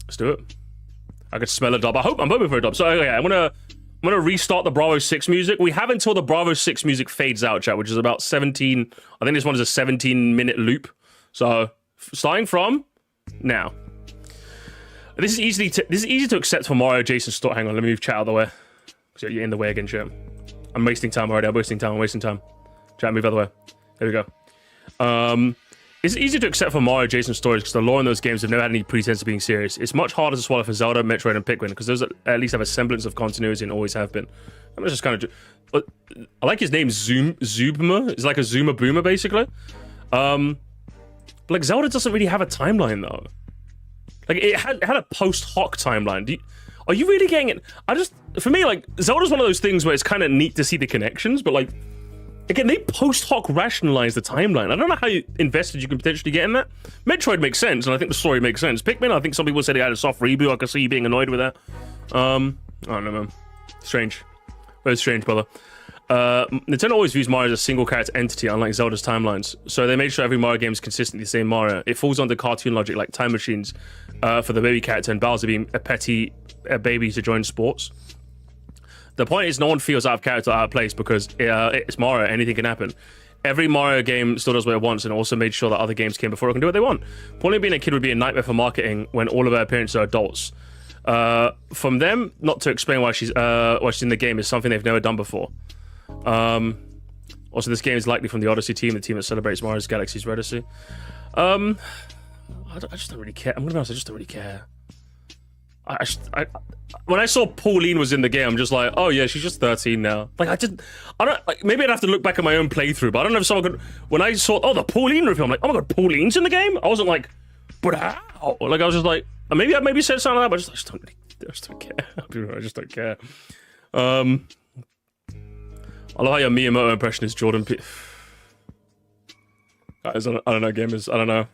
Let's do it. I could smell a dub. I'm hoping for a dub. So okay, I'm gonna restart the Bravo 6 music. We have until the Bravo 6 music fades out, chat, which is about 17. I think this one is a 17-minute loop. So starting from now. This is easy to accept for Mario Jason Store. Hang on, let me move chat out of the way. You're in the way again, chat. I'm wasting time already. I'm wasting time. Chat, move out of the way. There we go. It's easy to accept for Mario Jason stories because the lore in those games have never had any pretense of being serious. It's much harder to swallow for Zelda, Metroid, and Pikmin because those at least have a semblance of continuity and always have been. I'm just kind of. I like his name, Zubma. It's like a Zuma Boomer, basically. Like Zelda doesn't really have a timeline though. Like it had a post hoc timeline. Are you really getting it? For me, like, Zelda's one of those things where it's kind of neat to see the connections, but, like, again, they post-hoc rationalize the timeline. I don't know how invested you can potentially get in that. Metroid makes sense, and I think the story makes sense. Pikmin, I think some people said it had a soft reboot. I could see you being annoyed with that. I don't know, man. Strange. Very strange, brother. Nintendo always views Mario as a single character entity, unlike Zelda's timelines. So they made sure every Mario game is consistently the same Mario. It falls under cartoon logic, like time machines for the baby character and Bowser being a baby to join sports. The point is no one feels out of character, out of place because it's Mario, anything can happen. Every Mario game still does what it wants and also made sure that other games came before it can do what they want. Point of being a kid would be a nightmare for marketing when all of our appearances are adults. from them not to explain why she's in the game is something they've never done before. Also, this game is likely from the Odyssey team, the team that celebrates Mario's Galaxy's Odyssey. I just don't really care. I'm gonna be honest, I just don't really care. When I saw Pauline was in the game, I'm just like, oh yeah, she's just 13 now. Like, I don't, like, maybe I'd have to look back at my own playthrough, but I don't know if someone could, when I saw, oh, the Pauline reveal, I'm like, oh my god, Pauline's in the game? I wasn't like, but how? Like, I was just like, maybe I said something like that, but I just don't care. I just don't care. I love how your Miyamoto impression is Jordan P. Guys, I don't know, gamers, I don't know.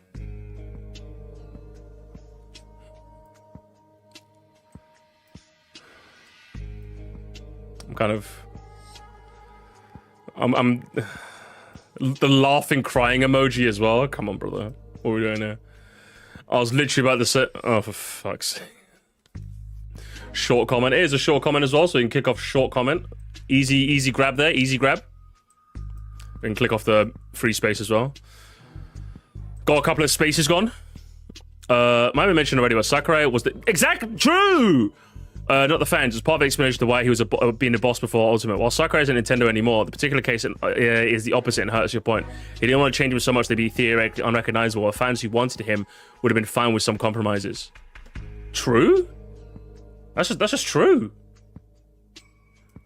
I'm the laughing crying emoji as well. Come on, brother, what are we doing here? I was literally about to say, oh, for fuck's sake. Short comment. It is a short comment as well, so you can kick off short comment. Easy grab there, easy grab. We can click off the free space as well. Got a couple of spaces gone. Might have been mentioned already, but Sakurai was the exact true. Not the fans. It's part of the explanation to why he was being a boss before Ultimate. While Sakurai isn't Nintendo anymore, the particular case is the opposite and hurts your point. He didn't want to change him so much they'd be theoretically unrecognizable, while fans who wanted him would have been fine with some compromises. True? That's just true.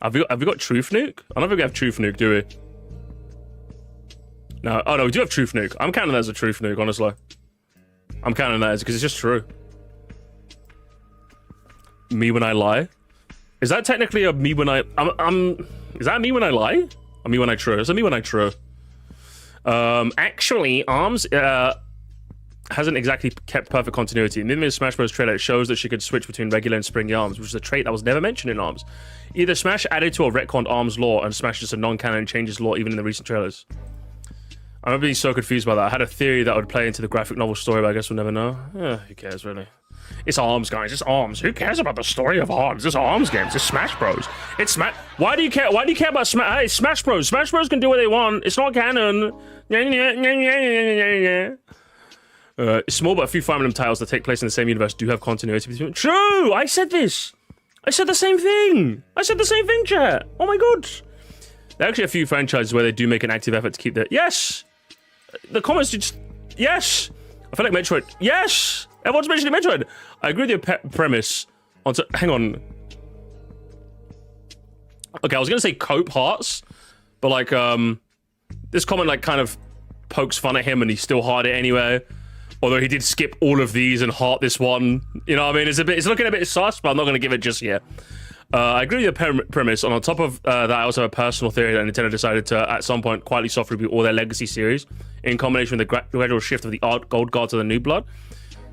Have we got Truth Nuke? I don't think we have Truth Nuke, do we? No. Oh no, we do have Truth Nuke. I'm counting that as a Truth Nuke, honestly. I'm counting that as because it's just true. Me when I lie? Is that technically a me when I... is that me when I lie? Or me when I true? Is it me when I true? Actually, ARMS hasn't exactly kept perfect continuity. In the Smash Bros. Trailer, it shows that she could switch between regular and springy ARMS, which is a trait that was never mentioned in ARMS. Either Smash added to or retconned ARMS lore, and Smash just a non-canon and changes lore even in the recent trailers. I remember being so confused by that. I had a theory that would play into the graphic novel story, but I guess we'll never know. Who cares, really? It's ARMS, guys. It's ARMS. Who cares about the story of ARMS? It's ARMS games. It's Smash Bros. It's Smash. Why do you care? Why do you care about Smash? Hey, Smash Bros. Smash Bros. Can do what they want. It's not canon. It's small, but a few Fire Emblem titles that take place in the same universe do have continuity between. True. I said this. I said the same thing. I said the same thing, chat. Oh my god. There are actually a few franchises where they do make an active effort to keep their. Yes. The comments just. Yes. I feel like Metroid. Yes. Everyone's mentioning Metroid. I agree with your premise. Hang on. Okay, I was gonna say Cope Hearts, but like, this comment like kind of pokes fun at him, and he still heart it anyway. Although he did skip all of these and heart this one. You know what I mean? It's looking a bit sus, but I'm not gonna give it just yet. I agree with your premise, and on top of that, I also have a personal theory that Nintendo decided to, at some point, quietly soft reboot all their legacy series, in combination with the gradual shift of the old gods to the new blood.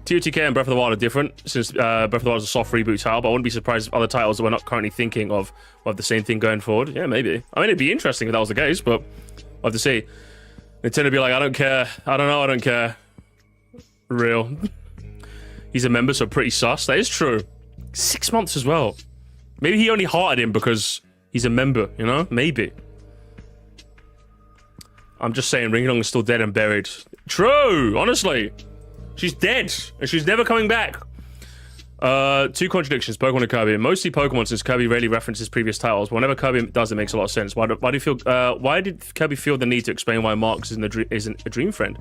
TOTK and Breath of the Wild are different, since Breath of the Wild is a soft reboot title, but I wouldn't be surprised if other titles that we're not currently thinking of will have the same thing going forward. Yeah, maybe. I mean, it'd be interesting if that was the case, but we'll have to see. Nintendo would be like, I don't care. I don't know, I don't care. Real. He's a member, so pretty sus. That is true. 6 months as well. Maybe he only hearted him because he's a member, you know? Maybe. I'm just saying, Ring Dong is still dead and buried. True, honestly. She's dead, and she's never coming back. 2 contradictions, Pokemon and Kirby. Mostly Pokemon, since Kirby rarely references previous titles. But whenever Kirby does, it makes a lot of sense. Why did Kirby feel the need to explain why Marx isn't a dream friend?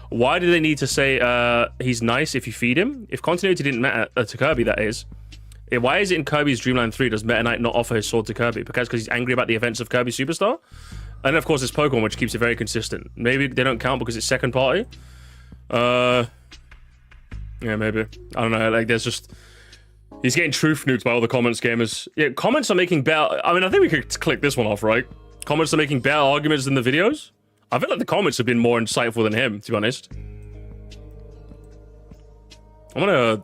Why do they need to say he's nice if you feed him? If continuity didn't matter to Kirby, that is. Why is it in Kirby's Dreamland 3 does Meta Knight not offer his sword to Kirby? Because he's angry about the events of Kirby Superstar? And of course it's Pokemon, which keeps it very consistent. Maybe they don't count because it's second party? Yeah, maybe. I don't know, like there's just... He's getting truth nuked by all the comments, gamers. Yeah, comments are making better... I mean, I think we could click this one off, right? Comments are making better arguments than the videos? I feel like the comments have been more insightful than him, to be honest. I'm gonna...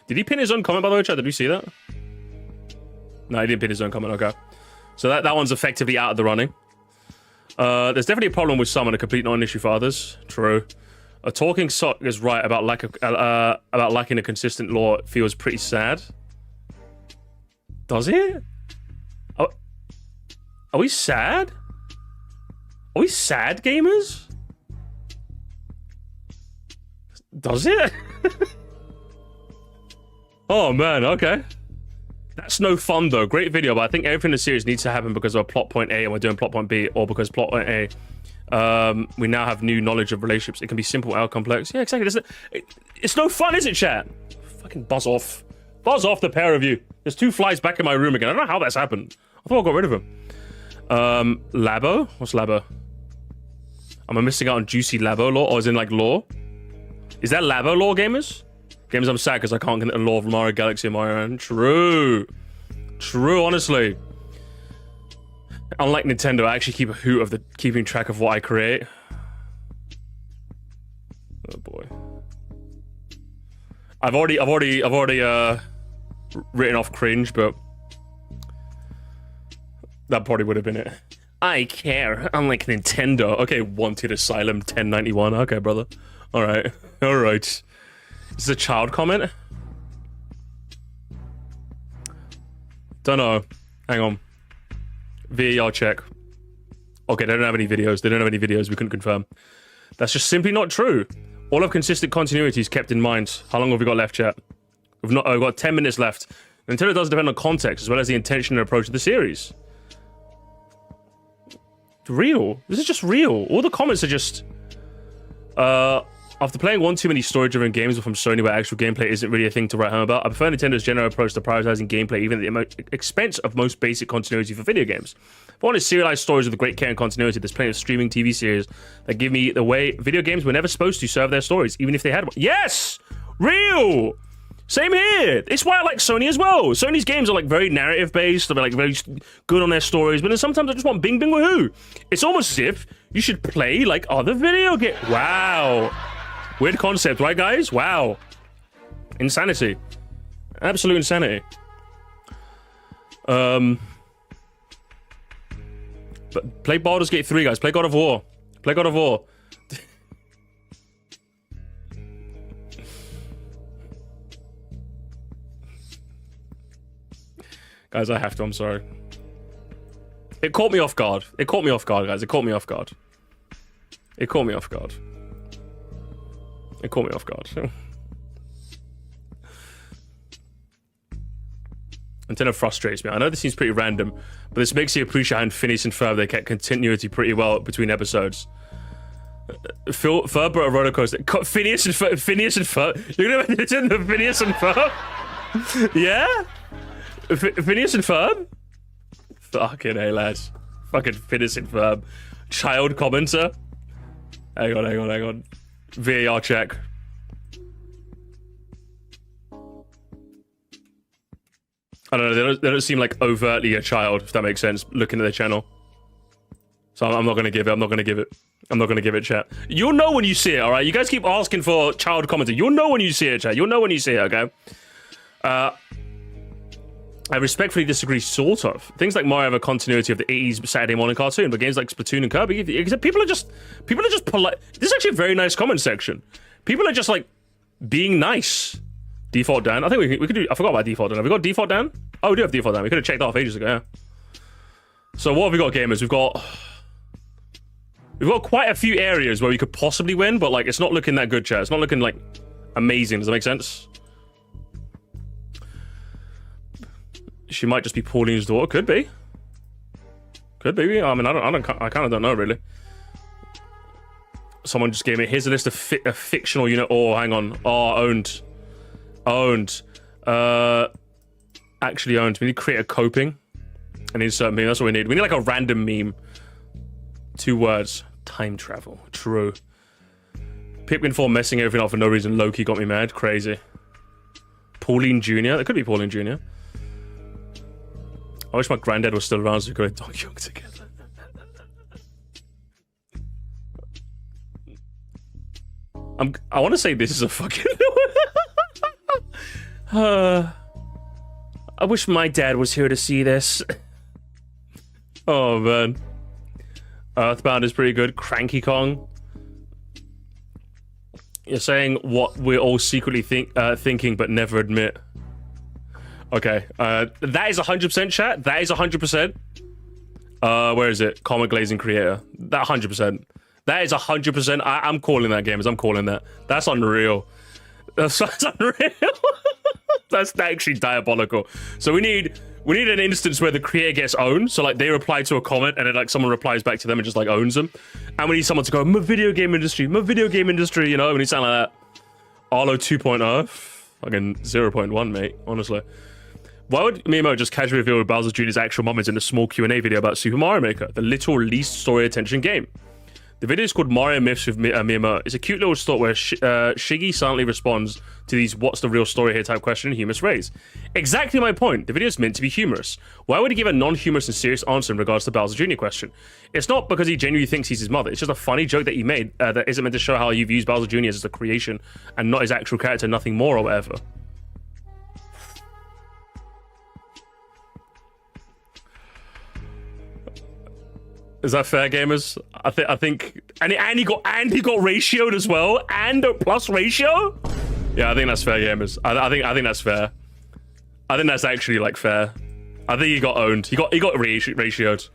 Did he pin his own comment, by the way, chat? Did we see that? No, he didn't pin his own comment, okay. So that one's effectively out of the running. There's definitely a problem with some and a complete non-issue for others. True. A talking sock is right about lacking a consistent lore. It feels pretty sad. Does it? Are we sad? Are we sad, gamers? Does it? Oh man, okay. That's no fun though. Great video, but I think everything in the series needs to happen because of plot point A and we're doing plot point B, or because plot point A, we now have new knowledge of relationships. It can be simple or complex. Yeah, exactly. It's no fun, is it, chat? Fucking buzz off. Buzz off, the pair of you. There's 2 flies back in my room again. I don't know how that's happened. I thought I got rid of them. Labo? What's Labo? Am I missing out on juicy Labo lore? Or is in like lore? Is that Labo lore, gamers? Gamers, I'm sad because I can't get the lore of Mario Galaxy and Mario Run. True. True, honestly. Unlike Nintendo, I actually keep a hoot of keeping track of what I create. Oh boy. I've already written off cringe, but that probably would have been it. I care, unlike Nintendo. Okay, Wanted Asylum 1091. Okay, brother. Alright. Alright. Is this a child comment? Don't know. Hang on. VAR check. Okay, they don't have any videos. They don't have any videos. We couldn't confirm. That's just simply not true. All of consistent continuity is kept in mind. How long have we got left, chat? We've got 10 minutes left. Nintendo does depend on context as well as the intention and approach of the series. Real. This is just real. All the comments are just... After playing one too many story-driven games from Sony where actual gameplay isn't really a thing to write home about, I prefer Nintendo's general approach to prioritizing gameplay even at the expense of most basic continuity for video games. If I want to serialize stories with great care and continuity, there's plenty of streaming TV series that give me the way video games were never supposed to serve their stories, even if they had one. Yes! Real! Same here! It's why I like Sony as well. Sony's games are like very narrative-based, they're like very good on their stories, but then sometimes I just want bing bing woohoo. It's almost as if you should play like other video games. Wow. Weird concept, right, guys? Wow. Insanity. Absolute insanity. But play Baldur's Gate 3, guys. Play God of War. Play God of War. Guys, I have to. I'm sorry. It caught me off guard. It caught me off guard, guys. It caught me off guard. It caught me off guard. It caught me off guard. Nintendo frustrates me. I know this seems pretty random, but this makes you appreciate how Phineas and Ferb they kept continuity pretty well between episodes. Ferb brought a roller coaster. Phineas and Ferb. You're gonna mention the Phineas and Ferb? Yeah? Phineas and Ferb? Fucking hey, lads. Fucking Phineas and Ferb. Child commenter. Hang on. VAR check. I don't know, they don't seem like overtly a child, if that makes sense, looking at their channel. So I'm not gonna give it, I'm not gonna give it, chat. You'll know when you see it, alright? You guys keep asking for child commenting. You'll know when you see it, chat. You'll know when you see it, okay? I respectfully disagree, sort of. Things like Mario have a continuity of the 80s Saturday morning cartoon, but games like Splatoon and Kirby, people are just polite. This is actually a very nice comment section. People are just like being nice. Default Dan. I think we could do. I forgot about default Dan. Have we got default Dan? Oh, we do have default Dan. We could have checked that off ages ago. Yeah. So what have we got, gamers? We've got quite a few areas where we could possibly win, but like it's not looking that good, chat. It's not looking like amazing. Does that make sense? She might just be Pauline's daughter. Could be. Could be. I mean, I kind of don't know really. Someone just gave me. Here's a list of a fictional unit. Oh, hang on. Oh, owned. Actually owned. We need to create a coping and insert meme. That's what we need. We need like a random meme. 2 words. Time travel. True. Pikmin 4 messing everything up for no reason. Loki got me mad. Crazy. Pauline Jr. That could be Pauline Jr. I wish my granddad was still around so we could have Donkey Kong together. I want to say this is a fucking... I wish my dad was here to see this. Oh, man. Earthbound is pretty good. Cranky Kong. You're saying what we're all secretly thinking but never admit. Okay, that is 100% chat. That is 100%. Where is it? Comic Glazing Creator. That 100%. That is 100%. I'm calling that, gamers. I'm calling that. That's unreal. That's unreal. That's actually diabolical. So we need an instance where the creator gets owned. So like they reply to a comment and then like someone replies back to them and just like owns them. And we need someone to go, my video game industry, you know, when you sound like that. Arlo 2.0, fucking 0.1, mate, honestly. Why would Mimo just casually reveal Bowser Jr.'s actual moments in a small Q&A video about Super Mario Maker, the little least story attention game? The video is called Mario Myths with Mimo. It's a cute little story where Shiggy silently responds to these what's the real story here type question humorous raise. Exactly my point. The video is meant to be humorous. Why would he give a non-humorous and serious answer in regards to the Bowser Jr. question? It's not because he genuinely thinks he's his mother. It's just a funny joke that he made that isn't meant to show how you've used Bowser Jr. as a creation and not his actual character, nothing more or whatever. Is that fair, gamers? I think, and he got ratioed as well, and a plus ratio. Yeah, I think that's fair, gamers. I think that's fair. I think that's actually like fair. I think he got owned. He got ratioed.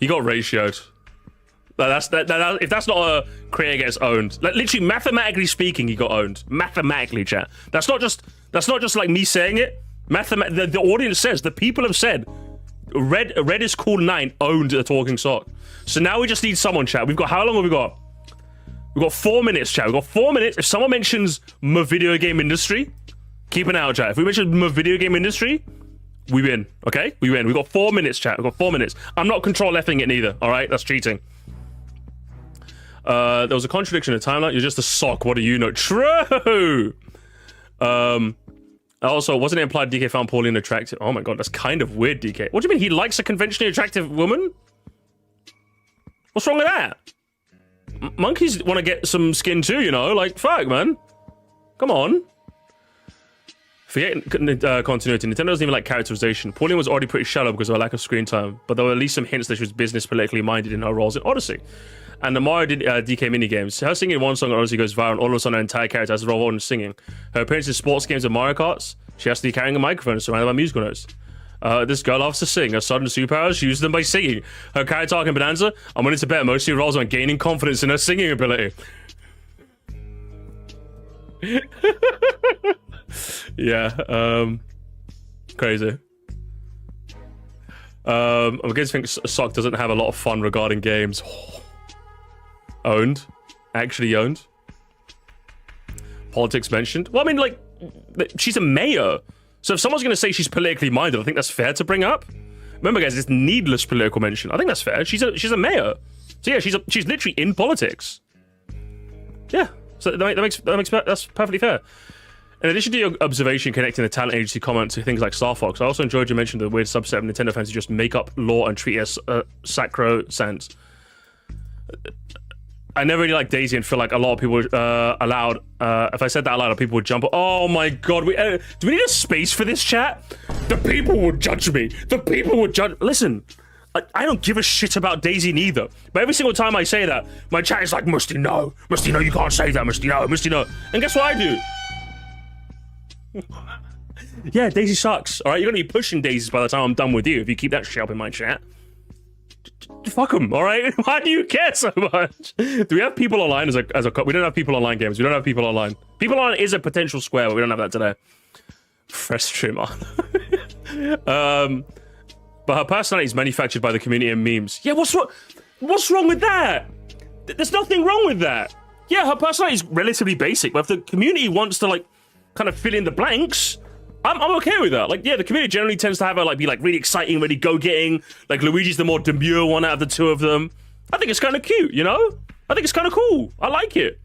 He got ratioed. If that's not a creator gets owned, like literally mathematically speaking, he got owned. Mathematically, chat. That's not just like me saying it. The audience says, the people have said. Red is cool 9 owned a talking sock. So now we just need someone, chat. We've got, how long have we got? We've got 4 minutes, chat. We've got 4 minutes. If someone mentions my video game industry, keep an eye out, chat. If we mention my video game industry, we win, okay? We win. We've got 4 minutes, chat. We've got 4 minutes. I'm not control-Fing it neither, all right? That's cheating. There was a contradiction in the timeline. You're just a sock. What do you know? True! Also, wasn't it implied DK found Pauline attractive? Oh my god, that's kind of weird, DK. What do you mean? He likes a conventionally attractive woman? What's wrong with that? Monkeys want to get some skin too, you know? Like, fuck, man. Come on. Forget continuity. Nintendo doesn't even like characterization. Pauline was already pretty shallow because of her lack of screen time, but there were at least some hints that she was business politically minded in her roles in Odyssey. And the Mario DK minigames. Her singing one song honestly goes viral, and all of a sudden her entire character has a role in singing. Her appearance in sports games and Mario Karts, she has to be carrying a microphone surrounded by musical notes. This girl loves to sing. Her sudden superpowers, she uses them by singing. Her character arc in Bonanza, I'm willing to bet mostly rolls on gaining confidence in her singing ability. Yeah, crazy. I'm beginning to think Sock doesn't have a lot of fun regarding games. Owned. Actually owned. Politics mentioned. Well, I mean, like, she's a mayor. So if someone's going to say she's politically minded, I think that's fair to bring up. Remember, guys, it's needless political mention. I think that's fair. She's a mayor. So yeah, she's literally in politics. Yeah. So that's perfectly fair. In addition to your observation connecting the talent agency comment to things like Star Fox, I also enjoyed you mentioned the weird subset of Nintendo fans who just make up lore and treat it as sacrosanct. I never really liked Daisy and feel like a lot of people if I said that out loud, people would jump. Oh my god, do we need a space for this, chat? The people would judge me. The people would judge. Listen, I don't give a shit about Daisy neither. But every single time I say that, my chat is like, Musty, no, you can't say that, Musty, no. And guess what I do? Yeah, Daisy sucks. All right, you're gonna be pushing daisies by the time I'm done with you if you keep that shit up in my chat. Fuck them, all right? Why do you care so much? Do we have people online as a we don't have people online games. We don't have people online. People online is a potential square, but we don't have that today. Fresh trim on. But her personality is manufactured by the community and memes. Yeah, what's wrong with that? There's nothing wrong with that. Yeah, her personality is relatively basic, but if the community wants to like kind of fill in the blanks, I'm okay with that. Like, yeah, the community generally tends to have her like be like really exciting, really go-getting. Like Luigi's the more demure one out of the two of them. I think it's kind of cute, you know? I think it's kind of cool. I like it.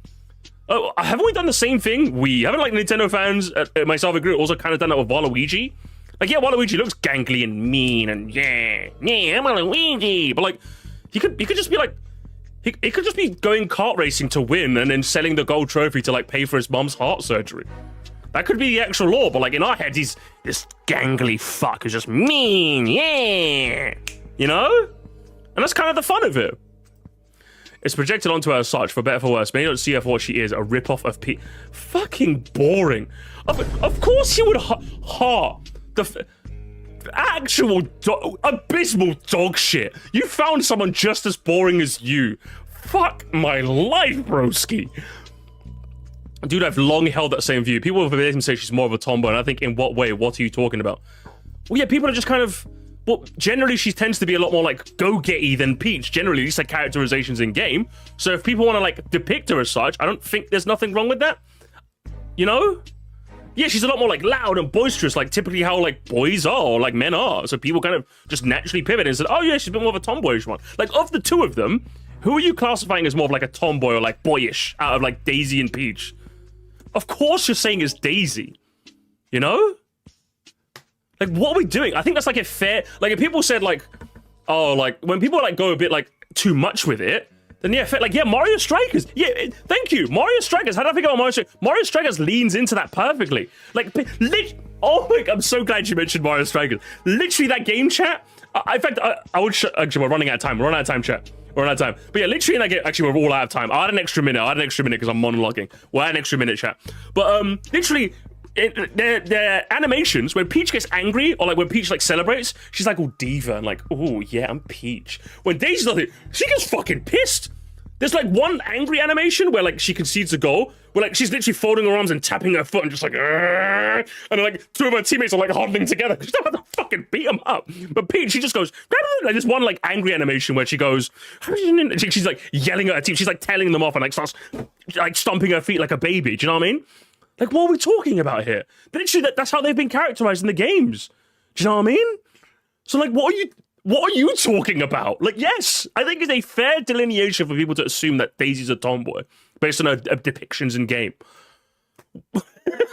Haven't we done the same thing? Haven't like Nintendo fans, myself and Groot, also kind of done that with Waluigi? Like, yeah, Waluigi looks gangly and mean and yeah, I'm Waluigi. But like, he could just be like, he could just be going kart racing to win and then selling the gold trophy to like pay for his mom's heart surgery. That could be the actual lore, but like in our heads, he's this gangly fuck who's just mean, yeah, you know? And that's kind of the fun of it. It's projected onto her as such, for better or for worse. Many don't see her for what she is, a rip-off of fucking boring. Of course you would heart the actual abysmal dog shit. You found someone just as boring as you. Fuck my life, broski. Dude, I've long held that same view. People have verbatim say she's more of a tomboy, and I think, in what way? What are you talking about? Well, yeah, people are just kind of... Well, generally, she tends to be a lot more, like, go-getty than Peach. Generally, at least, like, characterizations in-game. So if people want to, like, depict her as such, I don't think there's nothing wrong with that. You know? Yeah, she's a lot more, like, loud and boisterous, like, typically how, like, boys are, or, like, men are. So people kind of just naturally pivot and said, oh, yeah, she's a bit more of a tomboyish one. Like, of the two of them, who are you classifying as more of, like, a tomboy or, like, boyish out of, like, Daisy and Peach? Of course you're saying it's Daisy. You know? Like, what are we doing? I think that's, like, a fair... Like, if people said, like... Oh, like, when people, like, go a bit, like, too much with it, then, yeah, like, yeah, Mario Strikers. Yeah, thank you. Mario Strikers. How did I think about Mario Strikers? Mario Strikers leans into that perfectly. Like, oh, my... I'm so glad you mentioned Mario Strikers. Literally, that game chat... in fact, I would... Actually, we're running out of time. We're running out of time, chat. We're out of time. But yeah, literally in that game... Actually, we're all out of time. I had an extra minute. Because I'm monologuing. We're at an extra minute, chat. But, literally... their animations, when Peach gets angry, or like when Peach like celebrates, she's like all diva and like, oh yeah, I'm Peach. When Daisy's like, she gets fucking pissed. There's like one angry animation where like she concedes a goal, where like she's literally folding her arms and tapping her foot and just like, and then like two of her teammates are like huddling together. She's about to fucking beat them up. But Peach, she just goes, like this one like angry animation where she goes, she's like yelling at her team. She's like telling them off and like starts like stomping her feet like a baby. Do you know what I mean? Like, what are we talking about here? Literally, that's how they've been characterized in the games. Do you know what I mean? So, like, what are you talking about? Like, yes, I think it's a fair delineation for people to assume that Daisy's a tomboy based on her depictions in game.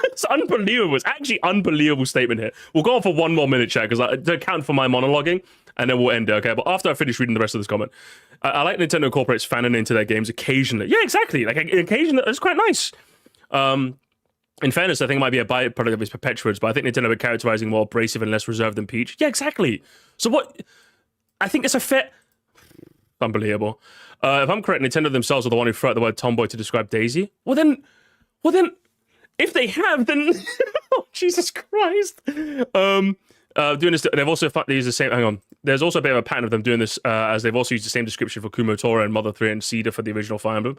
It's unbelievable. It's actually unbelievable statement here. We'll go on for one more minute, chat, because to account for my monologuing, and then we'll end it, okay? But after I finish reading the rest of this comment, I like Nintendo incorporates fanon into their games occasionally. Yeah, exactly. Like, occasionally, it's quite nice. In fairness, I think it might be a byproduct of his perpetuates, but I think Nintendo are characterizing more abrasive and less reserved than Peach. Yeah, exactly. So what... I think it's a fair... Unbelievable. If I'm correct, Nintendo themselves are the one who threw out the word tomboy to describe Daisy. Well then, if they have, then... oh, Jesus Christ. Doing this... They've also... They use the same... Hang on. There's also a bit of a pattern of them doing this, as they've also used the same description for Kumotora and Mother 3 and Cedar for the original Fire Emblem.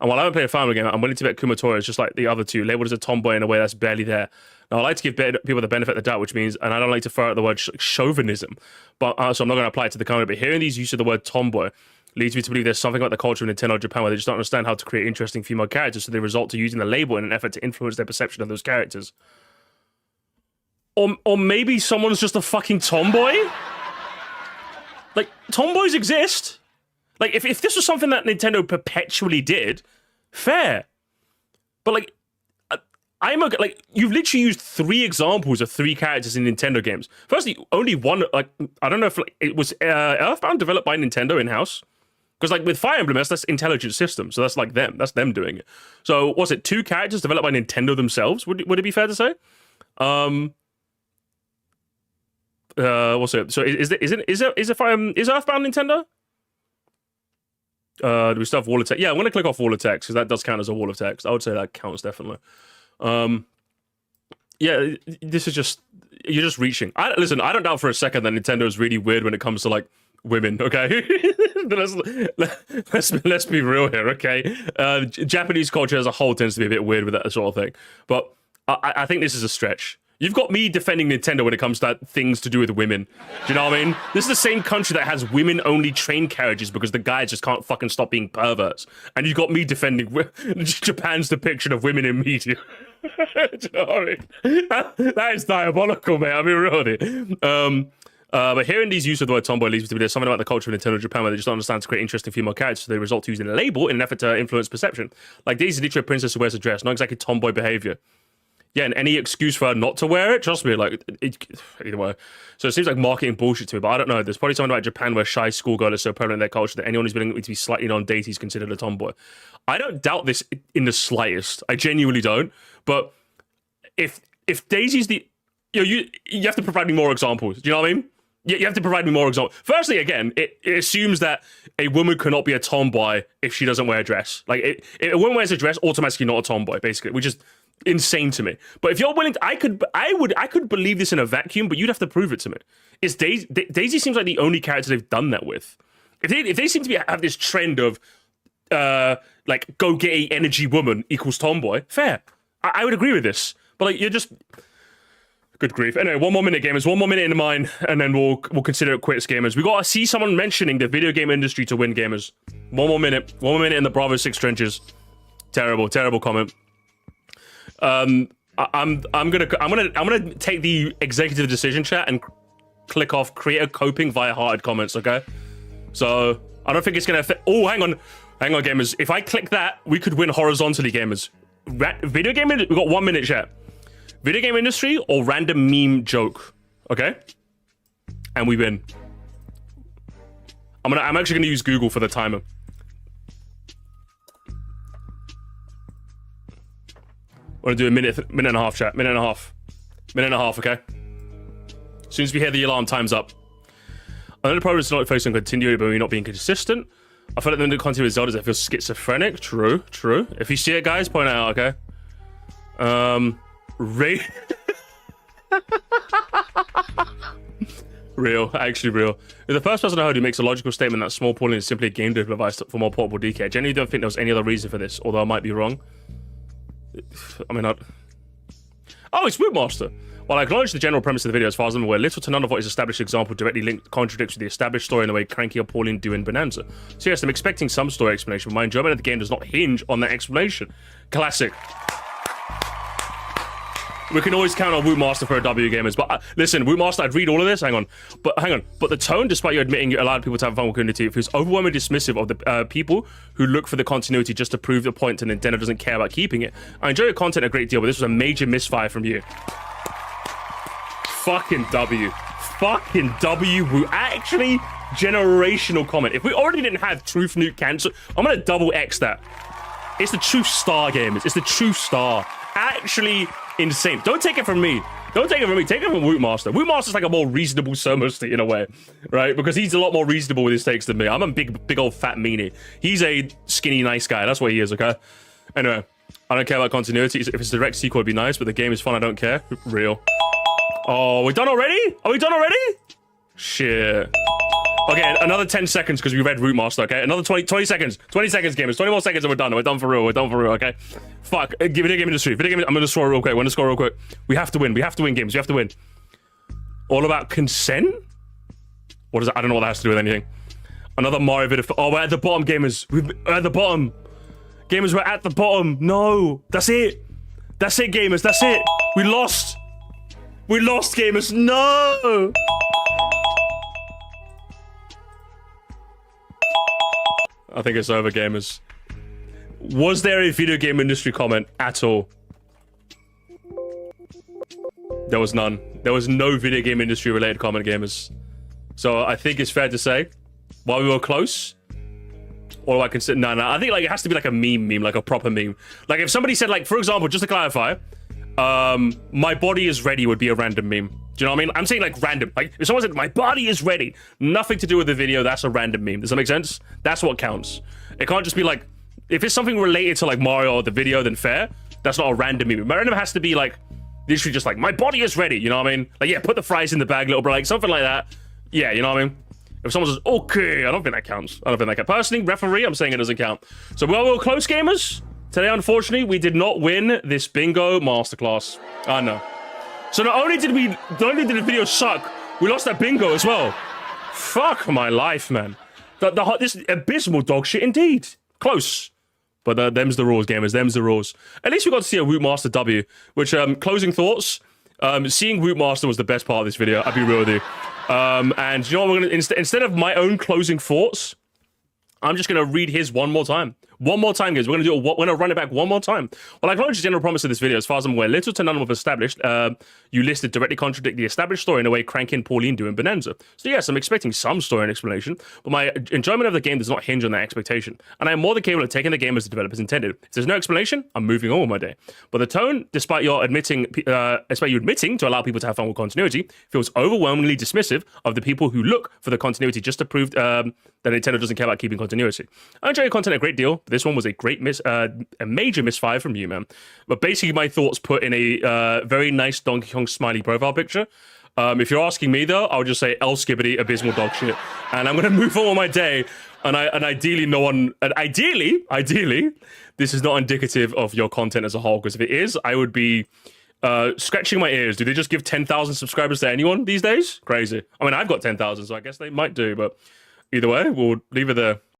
And while I haven't played a Fire Emblem game, I'm willing to bet Kumotora is just like the other two, labeled as a tomboy in a way that's barely there. Now, I like to give people the benefit of the doubt, which means, and I don't like to throw out the word chauvinism, but so I'm not going to apply it to the comment, but hearing these use of the word tomboy leads me to believe there's something about the culture of Nintendo Japan where they just don't understand how to create interesting female characters, so they resort to using the label in an effort to influence their perception of those characters. Or maybe someone's just a fucking tomboy? Like, tomboys exist. Like, if this was something that Nintendo perpetually did, fair. But, like, you've literally used 3 examples of 3 characters in Nintendo games. Firstly, only one, like, I don't know if, like, it was Earthbound developed by Nintendo in-house? Because, like, with Fire Emblem, that's Intelligent Systems, so that's, like, them. That's them doing it. So, was it 2 characters developed by Nintendo themselves? Would it be fair to say? What's it? So, is Earthbound Nintendo? Do we still have wall of text? Yeah, I'm going to click off wall of text because that does count as a wall of text. I would say that counts definitely. Yeah, this is just... You're just reaching. Listen, I don't doubt for a second that Nintendo is really weird when it comes to, like, women, okay? let's be real here, okay? Japanese culture as a whole tends to be a bit weird with that sort of thing. But I think this is a stretch. You've got me defending Nintendo when it comes to things to do with women. Do you know what I mean? This is the same country that has women-only train carriages because the guys just can't fucking stop being perverts. And you've got me defending Japan's depiction of women in media. Do you know what I mean? That is diabolical, mate. I mean, really. But hearing these use of the word tomboy leads me to believe there's something about the culture of Nintendo Japan where they just don't understand to create interesting female characters, so they resort to using a label in an effort to influence perception. Like Daisy literally a princess who wears a dress, not exactly tomboy behavior. Yeah, and any excuse for her not to wear it, trust me, like, either way. So it seems like marketing bullshit to me, but I don't know. There's probably something about Japan where shy schoolgirl is so prevalent in their culture that anyone who's willing to be slightly non-dating is considered a tomboy. I don't doubt this in the slightest. I genuinely don't. But if Daisy's the... You have to provide me more examples. Do you know what I mean? You have to provide me more examples. Firstly, again, it assumes that a woman cannot be a tomboy if she doesn't wear a dress. Like, if a woman wears a dress, automatically not a tomboy, basically, which is insane to me. But if you're willing to, I could believe this in a vacuum, but you'd have to prove it to me. Is Daisy seems like the only character they've done that with. If they seem to have this trend of like go-getty energy woman equals tomboy. Fair. I would agree with this. But like you're just good grief. Anyway, 1 more minute, gamers. 1 more minute in mine, and then we'll consider it quits, gamers. We gotta see someone mentioning the video game industry to win, gamers. 1 more minute. 1 more minute in the Bravo 6 trenches. Terrible comment. I'm gonna take the executive decision chat and click off creator coping via hearted comments, okay? So I don't think it's gonna affect. Oh, hang on, gamers. If I click that, we could win horizontally, gamers. Video game. We got 1 minute, chat. Video game industry or random meme joke, okay? And we win. I'm actually gonna use Google for the timer. We're gonna do a minute and a half, chat. Minute and a half, okay? As soon as we hear the alarm, time's up. I know the problem is not focusing on continuity, but we're not being consistent. I feel like the continuity with Zelda is I feel schizophrenic. True. If you see it, guys, point it out, okay? Actually real. You're the first person I heard who makes a logical statement that small pooling is simply a game device for more portable DK. I genuinely don't think there was any other reason for this, although I might be wrong. I mean, oh, it's Wootmaster. While I acknowledge the general premise of the video, as far as I'm aware, little to none of what is established example directly contradicts with the established story in the way Cranky or Pauline do in Bonanza. So yes, I'm expecting some story explanation, but my enjoyment of the game does not hinge on that explanation. Classic. We can always count on Wootmaster for a W, gamers. But listen, Wootmaster, I'd read all of this. Hang on. But the tone, despite you admitting you allowed people to have fun with community, it feels overwhelmingly dismissive of the people who look for the continuity just to prove the point, and Nintendo doesn't care about keeping it. I enjoy your content a great deal, but this was a major misfire from you. Fucking W. Actually, generational comment. If we already didn't have Truth Nuke Cancel, I'm gonna double X that. It's the Truth Star, gamers. It's the Truth Star. Actually insane. Don't take it from me. Take it from Wootmaster. Wootmaster's like a more reasonable Somerset in a way, right? Because he's a lot more reasonable with his takes than me. I'm a big old fat meanie. He's a skinny nice guy. That's what he is, okay? Anyway, I don't care about continuity. If it's a direct sequel, it'd be nice, but the game is fun. I don't care. Real. Oh, we're done already? Are we done already? Shit. Okay, another 10 seconds because we read Rootmaster, okay? Another 20 seconds. 20 seconds, gamers. 20 more seconds and we're done. We're done for real, okay? Fuck. Video game industry. I'm gonna score real quick. We have to win. Games. We have to win. All about consent? What is that? I don't know what that has to do with anything. Another Mario video. Oh, we're at the bottom, gamers. We're at the bottom. Gamers, we're at the bottom. No. That's it, gamers. That's it. We lost, gamers. No. I think it's over, gamers. Was there a video game industry comment at all? There was none. There was no video game industry related comment, gamers. So I think it's fair to say, while we were close, or do I consider? No. I think like it has to be like a meme, like a proper meme. Like if somebody said, like, for example, just to clarify, my body is ready would be a random meme. Do you know what I mean? I'm saying like random. Like if someone said my body is ready, nothing to do with the video, that's a random meme. Does that make sense? That's what counts. It can't just be like, if it's something related to like Mario or the video, then fair. That's not a random meme. Random has to be like, literally just like, my body is ready. You know what I mean? Like, yeah, put the fries in the bag, little bro. Like something like that. Yeah, you know what I mean? If someone says, okay, I don't think that counts. Personally, referee, I'm saying it doesn't count. So we are close, gamers. Today, unfortunately, we did not win this bingo masterclass. I know. So not only did the video suck, we lost that bingo as well. Fuck my life, man. This abysmal dog shit indeed. Close. But them's the rules, gamers. Them's the rules. At least we got to see a Wootmaster W, which, closing thoughts. Seeing Wootmaster was the best part of this video. I'll be real with you. And you know what, we're gonna instead of my own closing thoughts, I'm just gonna read his one more time. One more time, guys. We're gonna run it back one more time. Well, I acknowledge the general promise of this video. As far as I'm aware, little to none of established. You listed directly contradict the established story in a way Cranky and Pauline do in Bonanza. So yes, I'm expecting some story and explanation, but my enjoyment of the game does not hinge on that expectation. And I am more than capable of taking the game as the developers intended. If there's no explanation, I'm moving on with my day. But the tone, despite you admitting to allow people to have fun with continuity, feels overwhelmingly dismissive of the people who look for the continuity just to prove that Nintendo doesn't care about keeping continuity. I enjoy your content a great deal. This one was a major misfire from you, man. But basically, my thoughts put in a very nice Donkey Kong smiley profile picture. If you're asking me, though, I'll just say El Skibbity, abysmal dog shit. And I'm going to move on with my day. And ideally, no one. And ideally, this is not indicative of your content as a whole. Because if it is, I would be scratching my ears. Do they just give 10,000 subscribers to anyone these days? Crazy. I mean, I've got 10,000, so I guess they might do. But either way, we'll leave it there.